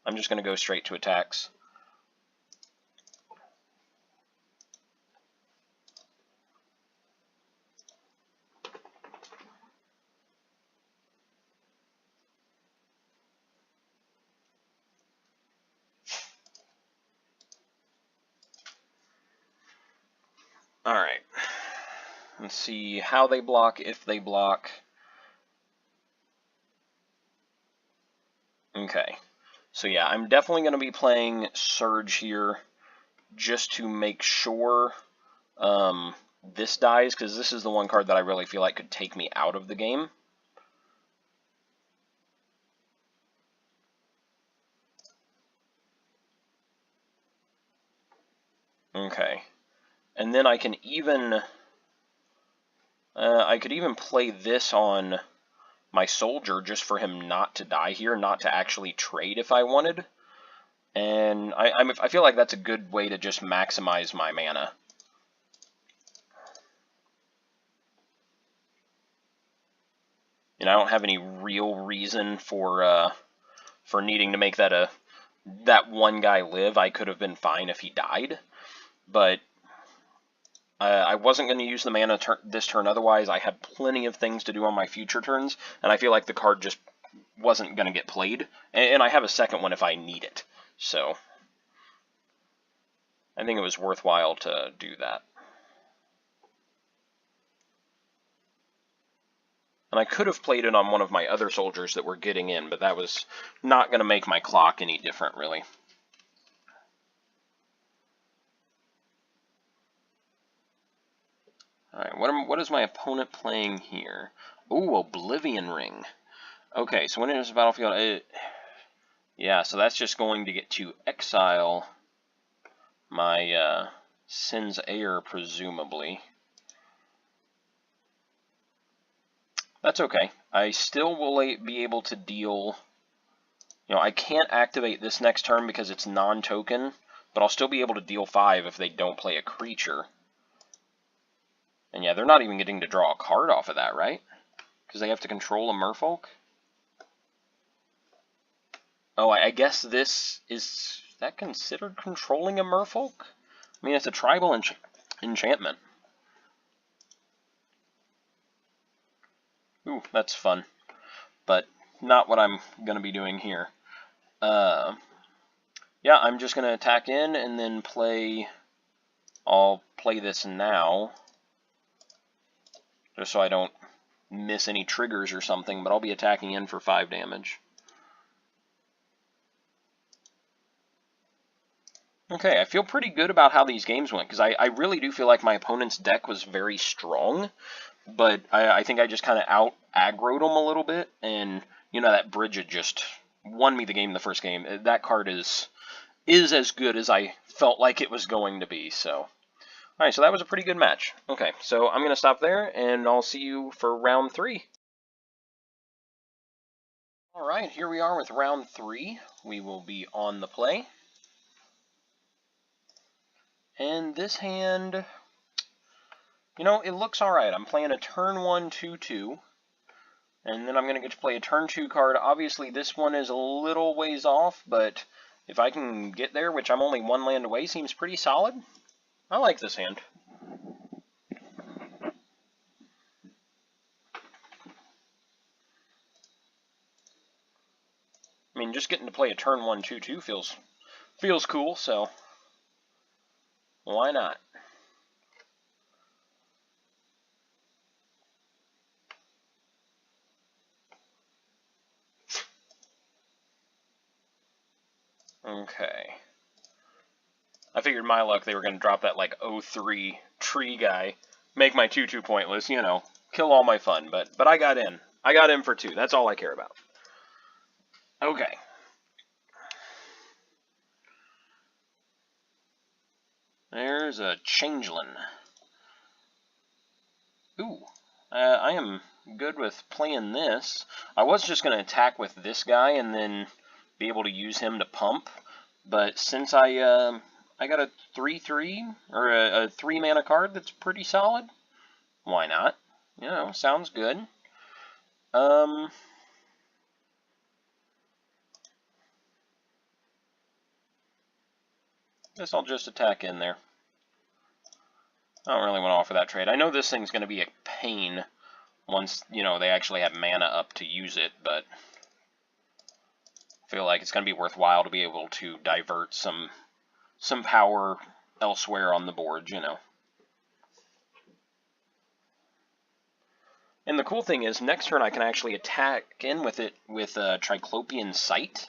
I'm just going to go straight to attacks. Alright, let's see how they block, if they block. Okay, so yeah, I'm definitely going to be playing Surge here just to make sure this dies, because this is the one card that I really feel like could take me out of the game. Okay, and then I can even... I could even play this on my soldier just for him not to die here, not to actually trade if I wanted. And I feel like that's a good way to just maximize my mana. And I don't have any real reason for needing to make that one guy live. I could have been fine if he died, but I wasn't going to use the mana this turn otherwise. I had plenty of things to do on my future turns, and I feel like the card just wasn't going to get played. And I have a second one if I need it. So I think it was worthwhile to do that. And I could have played it on one of my other soldiers that were getting in, but that was not going to make my clock any different, really. Alright, what is my opponent playing here? Ooh, Oblivion Ring. Okay, so when it enters the battlefield, yeah, so that's just going to get to exile my Sin's Heir, presumably. That's okay. I still will be able to deal... You know, I can't activate this next turn because it's non-token, but I'll still be able to deal 5 if they don't play a creature. And yeah, they're not even getting to draw a card off of that, right? Because they have to control a merfolk? Oh, I guess this is that considered controlling a merfolk? I mean, it's a tribal enchantment. Ooh, that's fun. But not what I'm going to be doing here. Yeah, I'm just going to attack in and then play... I'll play this now, just so I don't miss any triggers or something, but I'll be attacking in for 5 damage. Okay, I feel pretty good about how these games went, because I really do feel like my opponent's deck was very strong, but I think I just kind of out-aggroed them a little bit, and, you know, that Bridget just won me the game the first game. That card is as good as I felt like it was going to be, so... Alright, so that was a pretty good match. Okay, so I'm going to stop there, and I'll see you for round 3. Alright, here we are with round 3. We will be on the play. And this hand, you know, it looks alright. I'm playing a turn 1, 2-2. And then I'm going to get to play a turn 2 card. Obviously, this one is a little ways off, but if I can get there, which I'm only 1 land away, seems pretty solid. I like this hand. I mean, just getting to play a turn 1, 2-2 feels cool, so why not? Okay. I figured my luck they were going to drop that, like, 0-3 tree guy, make my 2-2 pointless, you know, kill all my fun, but I got in. I got in for 2. That's all I care about. Okay. There's a changeling. Ooh. I am good with playing this. I was just going to attack with this guy and then be able to use him to pump, but since I got a 3-3, or a 3-mana card that's pretty solid, why not? You know, sounds good. Guess I'll just attack in there. I don't really want to offer that trade. I know this thing's going to be a pain once, you know, they actually have mana up to use it, but I feel like it's going to be worthwhile to be able to divert some power elsewhere on the board, you know. And the cool thing is, next turn I can actually attack in with it with a Triclopean Sight.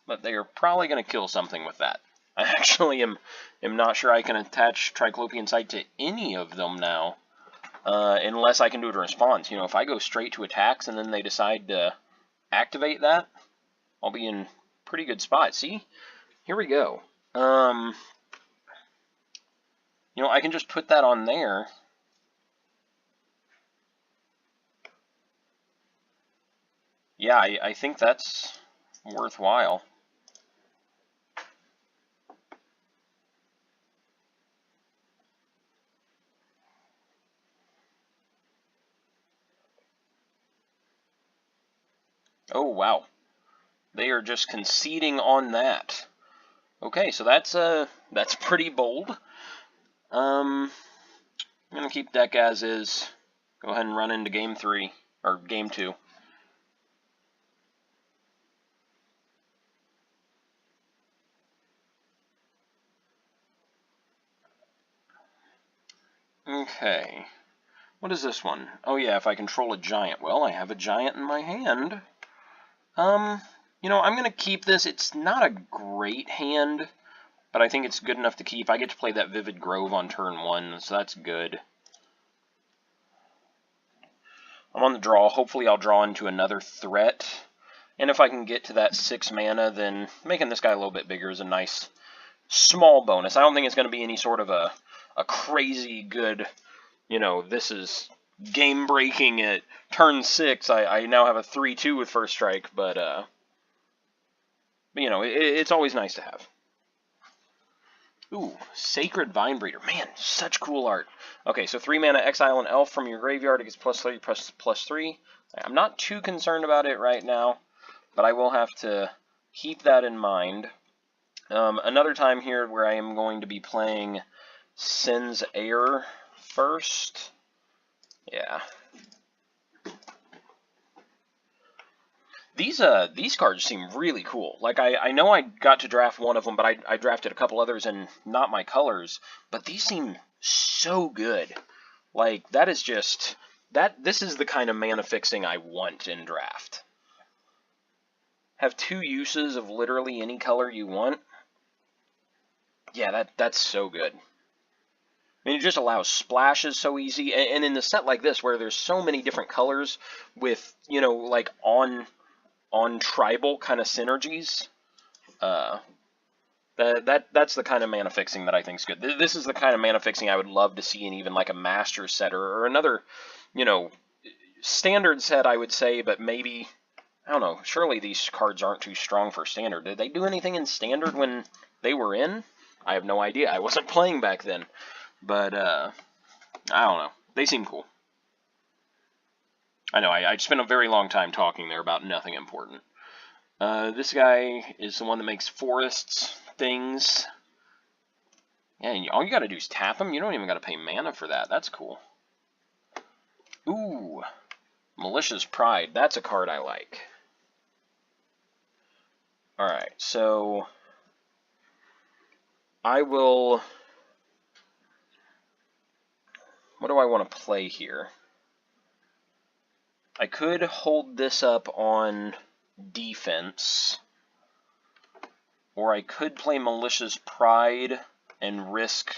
But they are probably going to kill something with that. I actually am not sure I can attach Triclopean Sight to any of them now, unless I can do it in response. You know, if I go straight to attacks and then they decide to activate that, I'll be in pretty good spot. See? Here we go. You know, I can just put that on there. Yeah, I think that's worthwhile. Oh, wow. They are just conceding on that. Okay, so that's pretty bold. I'm going to keep deck as is. Go ahead and run into game 3, or game 2. Okay. What is this one? Oh yeah, if I control a giant. Well, I have a giant in my hand. You know, I'm going to keep this. It's not a great hand, but I think it's good enough to keep. I get to play that Vivid Grove on turn 1, so that's good. I'm on the draw. Hopefully I'll draw into another threat. And if I can get to that 6 mana, then making this guy a little bit bigger is a nice small bonus. I don't think it's going to be any sort of a crazy good, you know, this is game-breaking at turn 6. I now have a 3-2 with first strike, but you know, it's always nice to have. Ooh, Sacred Vinebreeder. Man, such cool art. Okay, so 3 mana, exile an elf from your graveyard. It gets +3, +3. I'm not too concerned about it right now, but I will have to keep that in mind. Another time here where I am going to be playing Sin's Heir first. Yeah. These cards seem really cool. Like, I know I got to draft one of them, but I drafted a couple others and not my colors. But these seem so good. Like, that is just... This is the kind of mana fixing I want in draft. Have 2 uses of literally any color you want. Yeah, that's so good. I mean, it just allows splashes so easy. And in a set like this, where there's so many different colors with, you know, like on tribal kind of synergies, that's the kind of mana fixing that I think is good. This is the kind of mana fixing I would love to see in even like a master set or another, you know, standard set, I would say, but maybe, I don't know, surely these cards aren't too strong for standard. Did they do anything in standard when they were in? I have no idea. I wasn't playing back then. But, I don't know. They seem cool. I know, I spent a very long time talking there about nothing important. This guy is the one that makes forests things. Yeah, and all you gotta do is tap him. You don't even gotta pay mana for that. That's cool. Ooh, Malicious Pride. That's a card I like. Alright, so I will... What do I want to play here? I could hold this up on defense, or I could play Malicious Pride and risk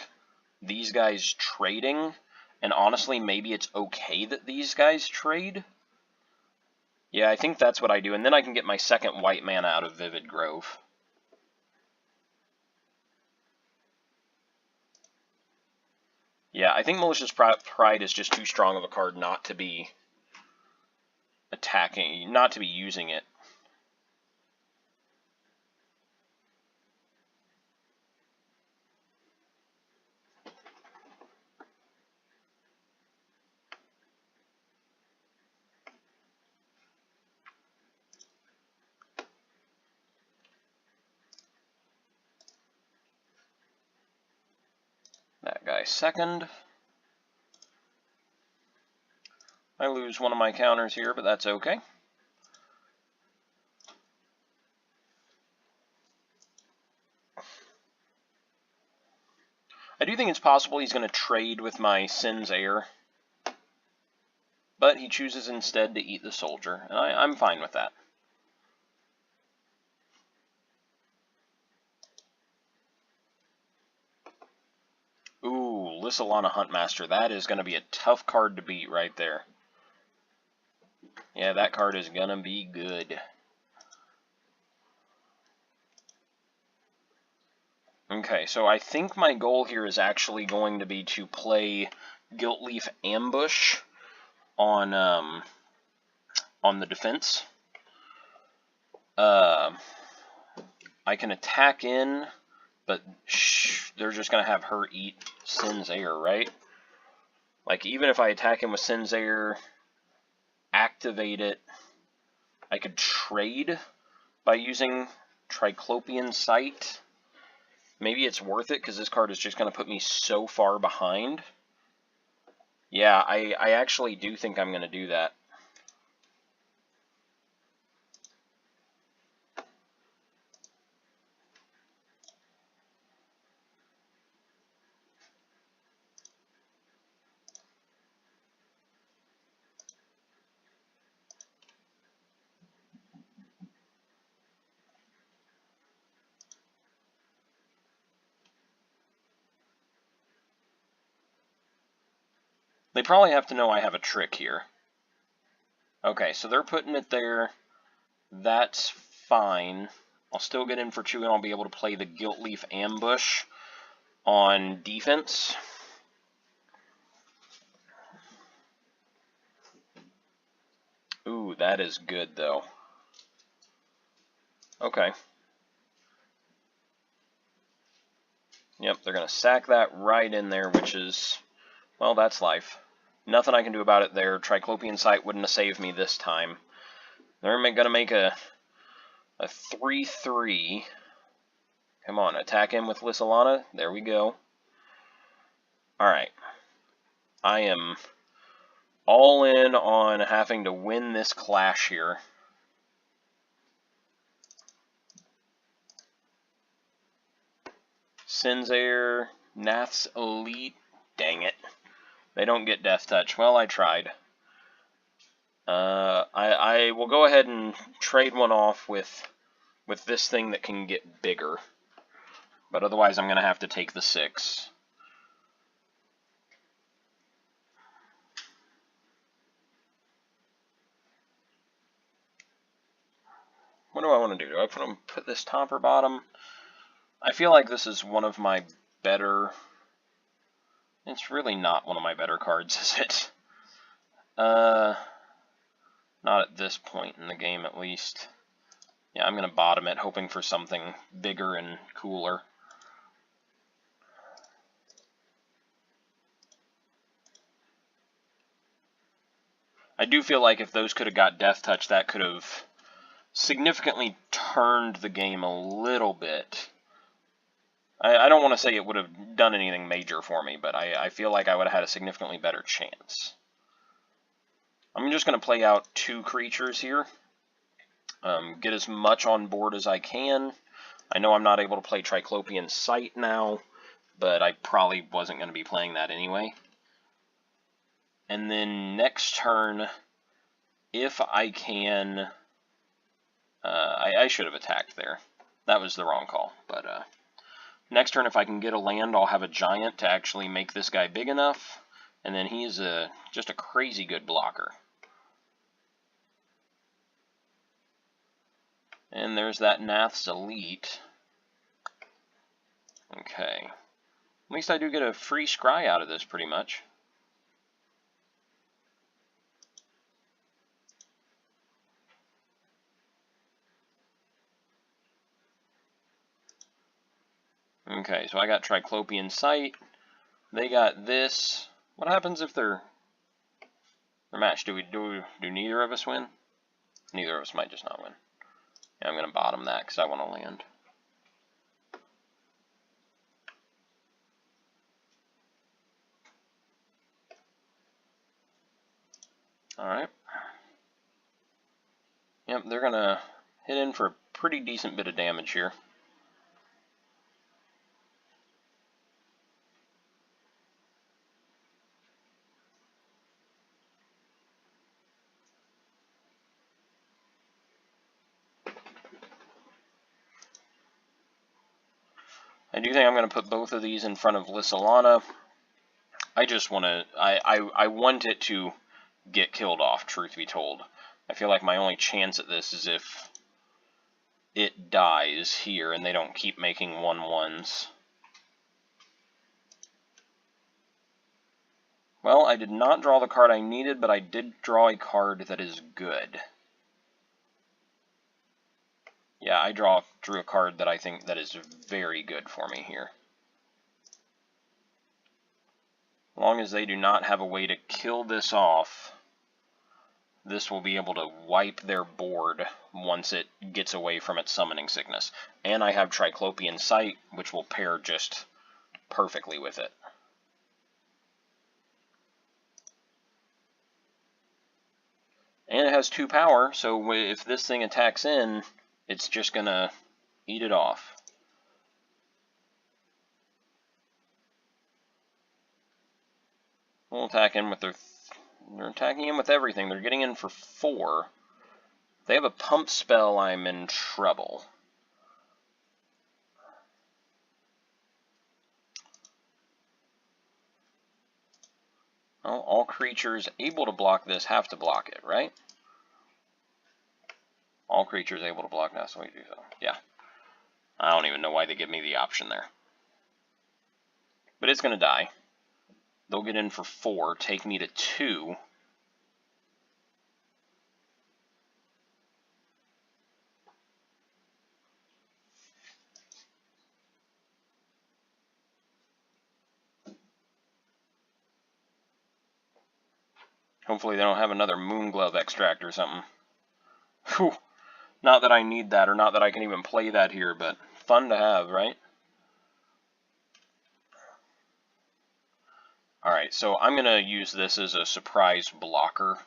these guys trading, and honestly, maybe it's okay that these guys trade. Yeah, I think that's what I do, and then I can get my second white mana out of Vivid Grove. Yeah, I think Malicious Pride is just too strong of a card not to be attacking, not to be using it. That guy second. I lose one of my counters here, but that's okay. I do think it's possible he's going to trade with my Sin's Heir, but he chooses instead to eat the soldier, and I'm fine with that. Ooh, Lissalana Huntmaster. That is going to be a tough card to beat right there. Yeah, that card is going to be good. Okay, so I think my goal here is actually going to be to play Guiltleaf Ambush on the defense. I can attack in, but they're just going to have her eat Sin's Heir, right? Like, even if I attack him with Sin's Heir, activate it, I could trade by using Triclopean Sight. Maybe it's worth it, because this card is just going to put me so far behind. Yeah, I actually do think I'm going to do that. They probably have to know I have a trick here. Okay, so they're putting it there. That's fine. I'll still get in for 2, and I'll be able to play the Guiltleaf Ambush on defense. Ooh, that is good, though. Okay. Yep, they're going to sack that right in there, which is, well, that's life. Nothing I can do about it there. Triclopean Sight wouldn't have saved me this time. They're going to make a 3-3. Come on, attack him with Lysolana. There we go. Alright. I am all in on having to win this clash here. Sinzair, Nath's Elite. Dang it. They don't get Death Touch. Well, I tried. I will go ahead and trade one off with this thing that can get bigger. But otherwise, I'm going to have to take the 6. What do I want to do? Do I put this top or bottom? I feel like this is one of my better... It's really not one of my better cards, is it? Not at this point in the game, at least. Yeah, I'm going to bottom it, hoping for something bigger and cooler. I do feel like if those could have got Death Touch, that could have significantly turned the game a little bit. I don't want to say it would have done anything major for me, but I feel like I would have had a significantly better chance. I'm just going to play out 2 creatures here. Get as much on board as I can. I know I'm not able to play Triclopean Sight now, but I probably wasn't going to be playing that anyway. And then next turn, if I can... I should have attacked there. That was the wrong call, but next turn if I can get a land, I'll have a giant to actually make this guy big enough, and then he's just a crazy good blocker. And there's that Nath's Elite. Okay. At least I do get a free scry out of this, pretty much. Okay, so I got Triclopean Sight. They got this. What happens if they're matched? Do neither of us win? Neither of us might just not win. Yeah, I'm going to bottom that because I want to land. Alright. Yep, they're going to hit in for a pretty decent bit of damage here. I do think I'm going to put both of these in front of Lysolana. I just want to... I want it to get killed off, truth be told. I feel like my only chance at this is if it dies here and they don't keep making 1/1s. Well, I did not draw the card I needed, but I did draw a card that is good. Yeah, I drew a card that I think that is very good for me here. As long as they do not have a way to kill this off, this will be able to wipe their board once it gets away from its summoning sickness. And I have Triclopean Sight, which will pair just perfectly with it. And it has 2 power, so if this thing attacks in, it's just going to eat it off. We'll attack in with they're attacking in with everything. They're getting in for 4. If they have a pump spell, I'm in trouble. Well, all creatures able to block this have to block it, right? All creatures able to block now, so we do so. Yeah. I don't even know why they give me the option there. But it's going to die. They'll get in for 4, take me to 2. Hopefully they don't have another moon glove extract or something. Whew. Not that I need that, or not that I can even play that here, but fun to have, right? Alright, so I'm going to use this as a surprise blocker.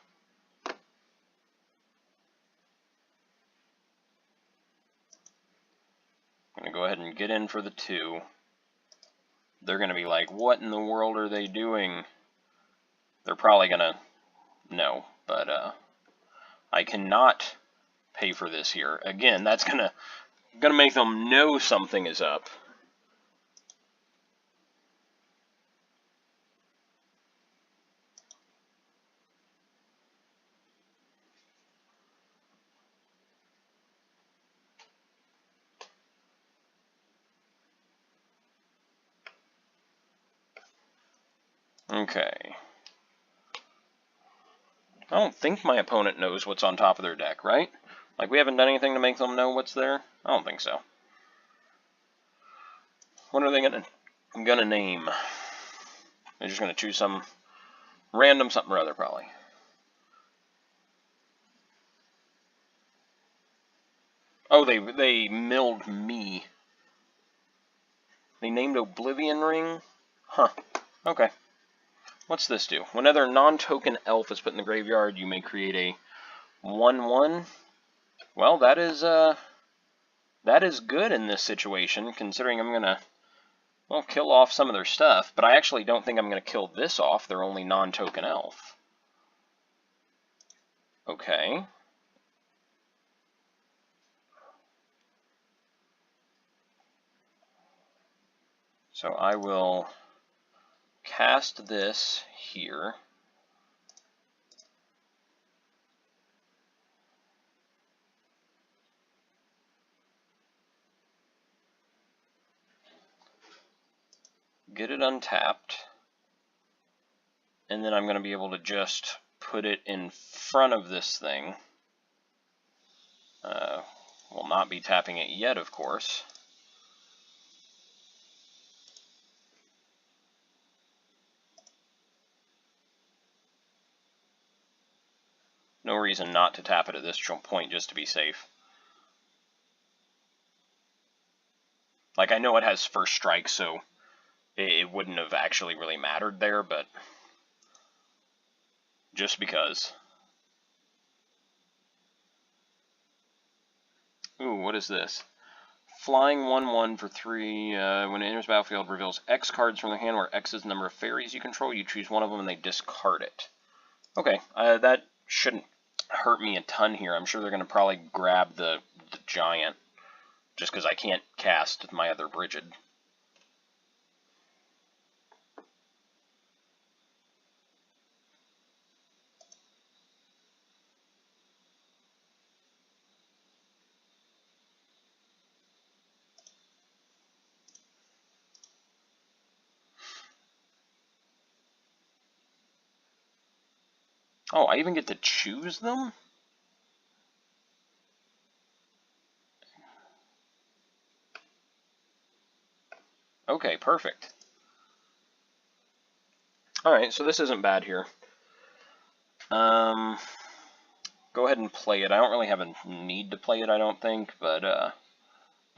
I'm going to go ahead and get in for the 2. They're going to be like, what in the world are they doing? They're probably going to know, but I cannot pay for this here. Again, that's going to make them know something is up. Okay. I don't think my opponent knows what's on top of their deck, right? Like, we haven't done anything to make them know what's there? I don't think so. What are they gonna name? They're just gonna choose some random something or other, probably. Oh, they milled me. They named Oblivion Ring? Huh. Okay. What's this do? Whenever a non-token elf is put in the graveyard, you may create a 1/1. Well, that is good in this situation, considering I'm gonna, well, kill off some of their stuff, but I actually don't think I'm gonna kill this off. They're only non-token elf. Okay. So I will cast this here. Get it untapped. And then I'm going to be able to just put it in front of this thing. Will not be tapping it yet, of course. No reason not to tap it at this point, just to be safe. Like, I know it has first strike, so it wouldn't have actually really mattered there, but just because. Ooh, what is this? Flying 1/1 for 3. When it enters the battlefield, reveals X cards from their hand, where X is the number of fairies you control. You choose one of them and they discard it. Okay, that shouldn't hurt me a ton here. I'm sure they're going to probably grab the giant, just because I can't cast my other Brigid. Oh, I even get to choose them? Okay, perfect. Alright, so this isn't bad here. Go ahead and play it. I don't really have a need to play it, I don't think, but,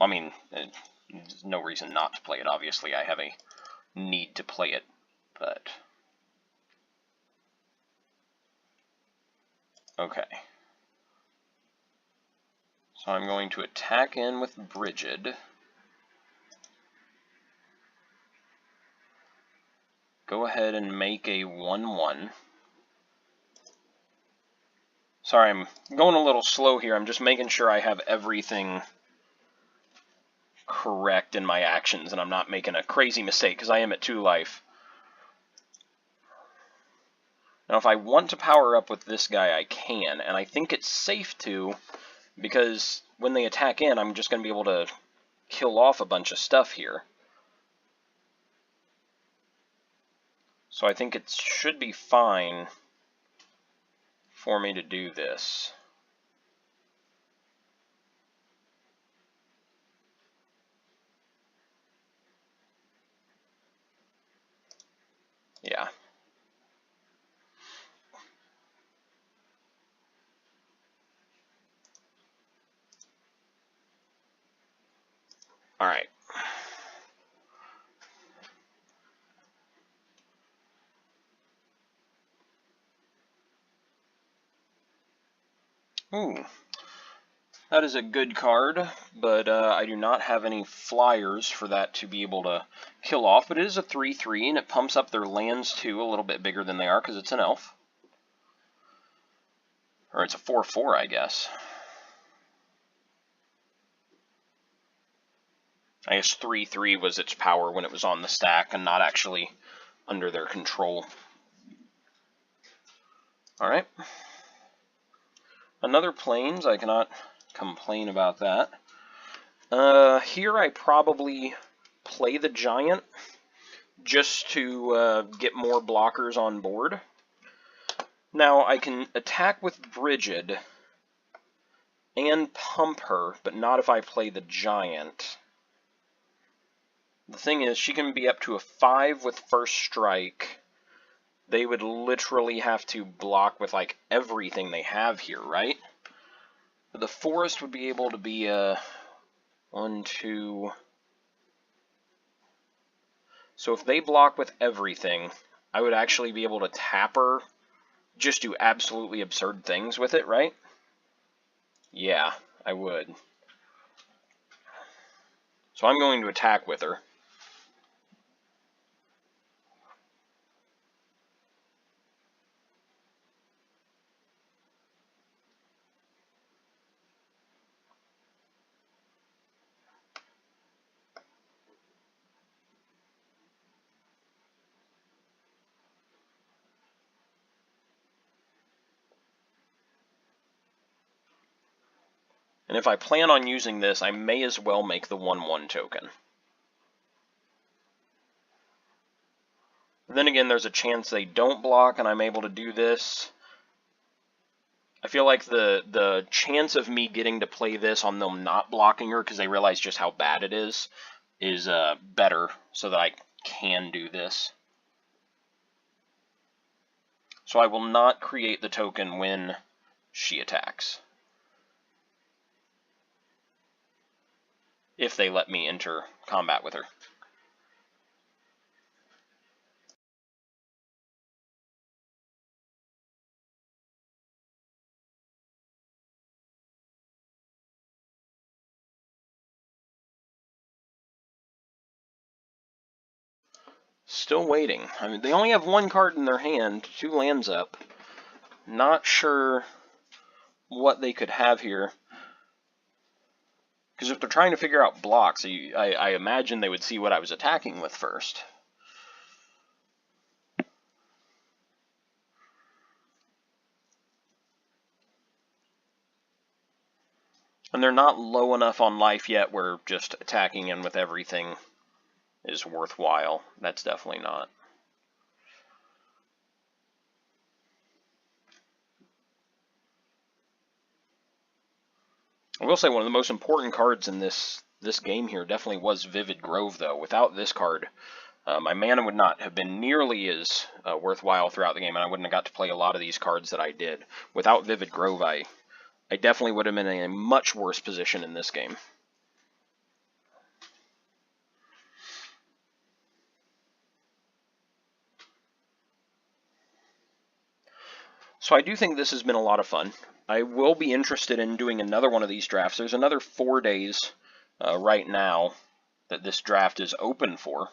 I mean, there's no reason not to play it. Obviously, I have a need to play it, but... Okay. So I'm going to attack in with Brigid. Go ahead and make a 1/1. Sorry, I'm going a little slow here. I'm just making sure I have everything correct in my actions and I'm not making a crazy mistake, because I am at 2 life. Now, if I want to power up with this guy, I can, and I think it's safe to, because when they attack in, I'm just going to be able to kill off a bunch of stuff here. So I think it should be fine for me to do this. Yeah. Alright. Ooh. That is a good card, but I do not have any flyers for that to be able to kill off. But it is a 3/3, and it pumps up their lands, too, a little bit bigger than they are, because it's an elf. Or it's a 4/4, I guess. I guess 3/3 was its power when it was on the stack, and not actually under their control. Alright. Another Plains, I cannot complain about that. Here I probably play the Giant just to get more blockers on board. Now I can attack with Brigid and pump her, but not if I play the Giant. The thing is, she can be up to a 5 with first strike. They would literally have to block with like everything they have here, right? The Forest would be able to be a 1, 2. So if they block with everything, I would actually be able to tap her, just do absolutely absurd things with it, right? Yeah, I would. So I'm going to attack with her. And if I plan on using this, I may as well make the 1/1 token. Then again, there's a chance they don't block and I'm able to do this. I feel like the chance of me getting to play this on them not blocking her because they realize just how bad it is better, so that I can do this. So I will not create the token when she attacks, if they let me enter combat with her. Still waiting. I mean, they only have one card in their hand, 2 lands up. Not sure what they could have here. Because if they're trying to figure out blocks, I imagine they would see what I was attacking with first. And they're not low enough on life yet where just attacking in with everything is worthwhile. That's definitely not. I will say one of the most important cards in this game here definitely was Vivid Grove, though. Without this card, my mana would not have been nearly as worthwhile throughout the game, and I wouldn't have got to play a lot of these cards that I did. Without Vivid Grove, I definitely would have been in a much worse position in this game. So I do think this has been a lot of fun. I will be interested in doing another one of these drafts. There's another 4 days right now that this draft is open for.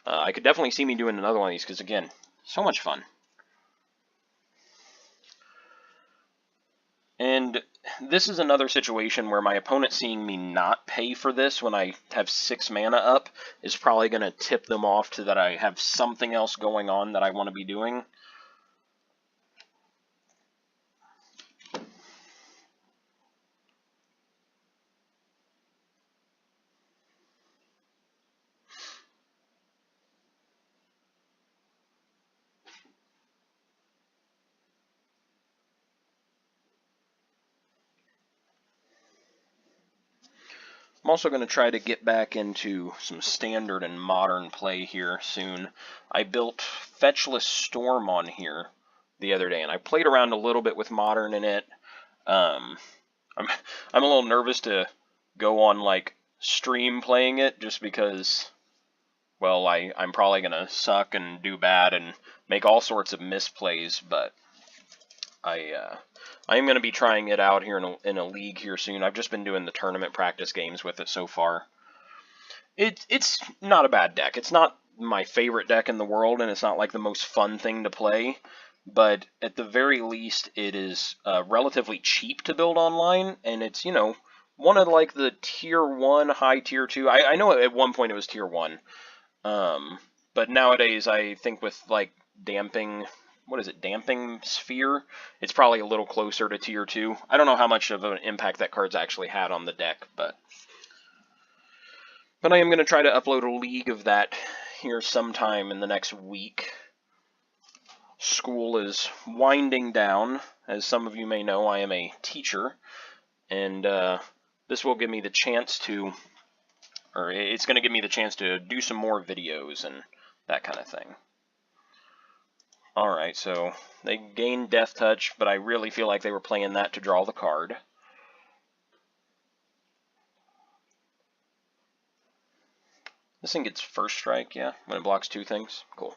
I could definitely see me doing another one of these because, again, so much fun. And this is another situation where my opponent seeing me not pay for this when I have 6 mana up is probably going to tip them off to that I have something else going on that I want to be doing. I'm also going to try to get back into some standard and modern play here soon. I built Fetchless Storm on here the other day, and I played around a little bit with modern in it. I'm a little nervous to go on like stream playing it just because, well, I'm probably going to suck and do bad and make all sorts of misplays, but I am going to be trying it out here in a league here soon. I've just been doing the tournament practice games with it so far. It's not a bad deck. It's not my favorite deck in the world, and it's not like the most fun thing to play, but at the very least, it is relatively cheap to build online, and it's, you know, one of like the tier 1, high tier 2. I know at one point it was tier 1, but nowadays I think with like damping, what is it, damping sphere, it's probably a little closer to tier 2. I don't know how much of an impact that card's actually had on the deck, but I am going to try to upload a league of that here sometime in the next week. School is winding down. As some of you may know, I am a teacher, and this will give me the chance to, or it's going to give me the chance to do some more videos and that kind of thing. Alright, so they gained Death Touch, but I really feel like they were playing that to draw the card. This thing gets first strike, yeah, when it blocks 2 things. Cool.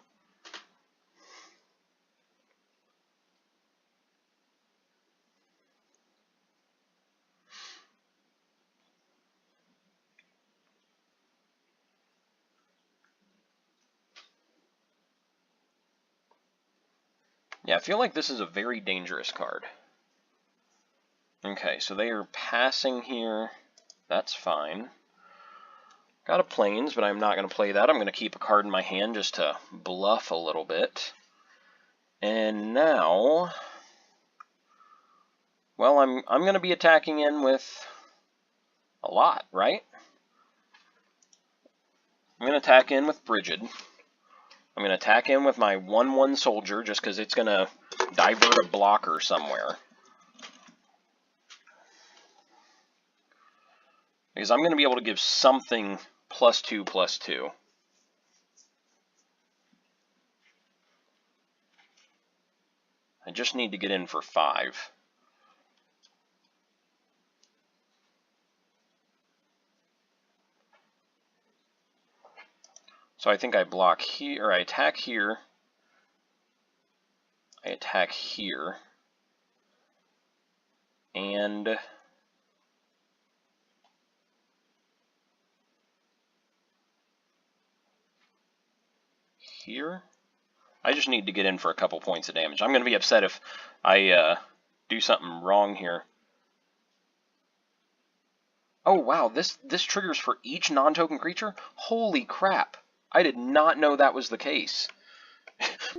Yeah, I feel like this is a very dangerous card. Okay, so they are passing here. That's fine. Got a Plains, but I'm not going to play that. I'm going to keep a card in my hand just to bluff a little bit. And now, well, I'm going to be attacking in with a lot, right? I'm going to attack in with Brigid. I'm going to attack in with my 1/1 soldier just because it's going to divert a blocker somewhere. Because I'm going to be able to give something +2/+2. I just need to get in for 5. So I think I block here, or I attack here. I attack here. And here. I just need to get in for a couple points of damage. I'm going to be upset if I do something wrong here. Oh wow, this triggers for each non-token creature? Holy crap. I did not know that was the case.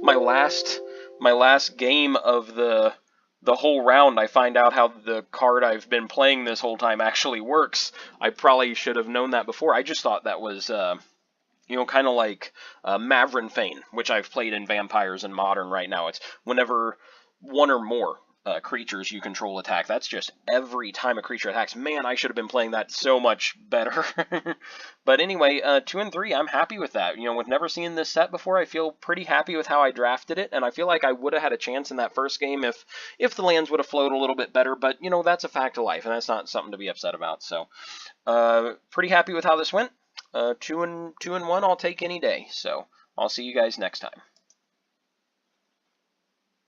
my last game of the whole round, I find out how the card I've been playing this whole time actually works. I probably should have known that before. I just thought that was you know, kind of like Mavrin Fane, which I've played in Vampires and Modern right now. It's whenever one or more creatures you control attack. That's just every time a creature attacks. Man, I should have been playing that so much better. But anyway, 2 and 3, I'm happy with that. You know, with never seeing this set before, I feel pretty happy with how I drafted it, and I feel like I would have had a chance in that first game if the lands would have flowed a little bit better, but, you know, that's a fact of life, and that's not something to be upset about. So, pretty happy with how this went. 2 and 1, I'll take any day. So, I'll see you guys next time.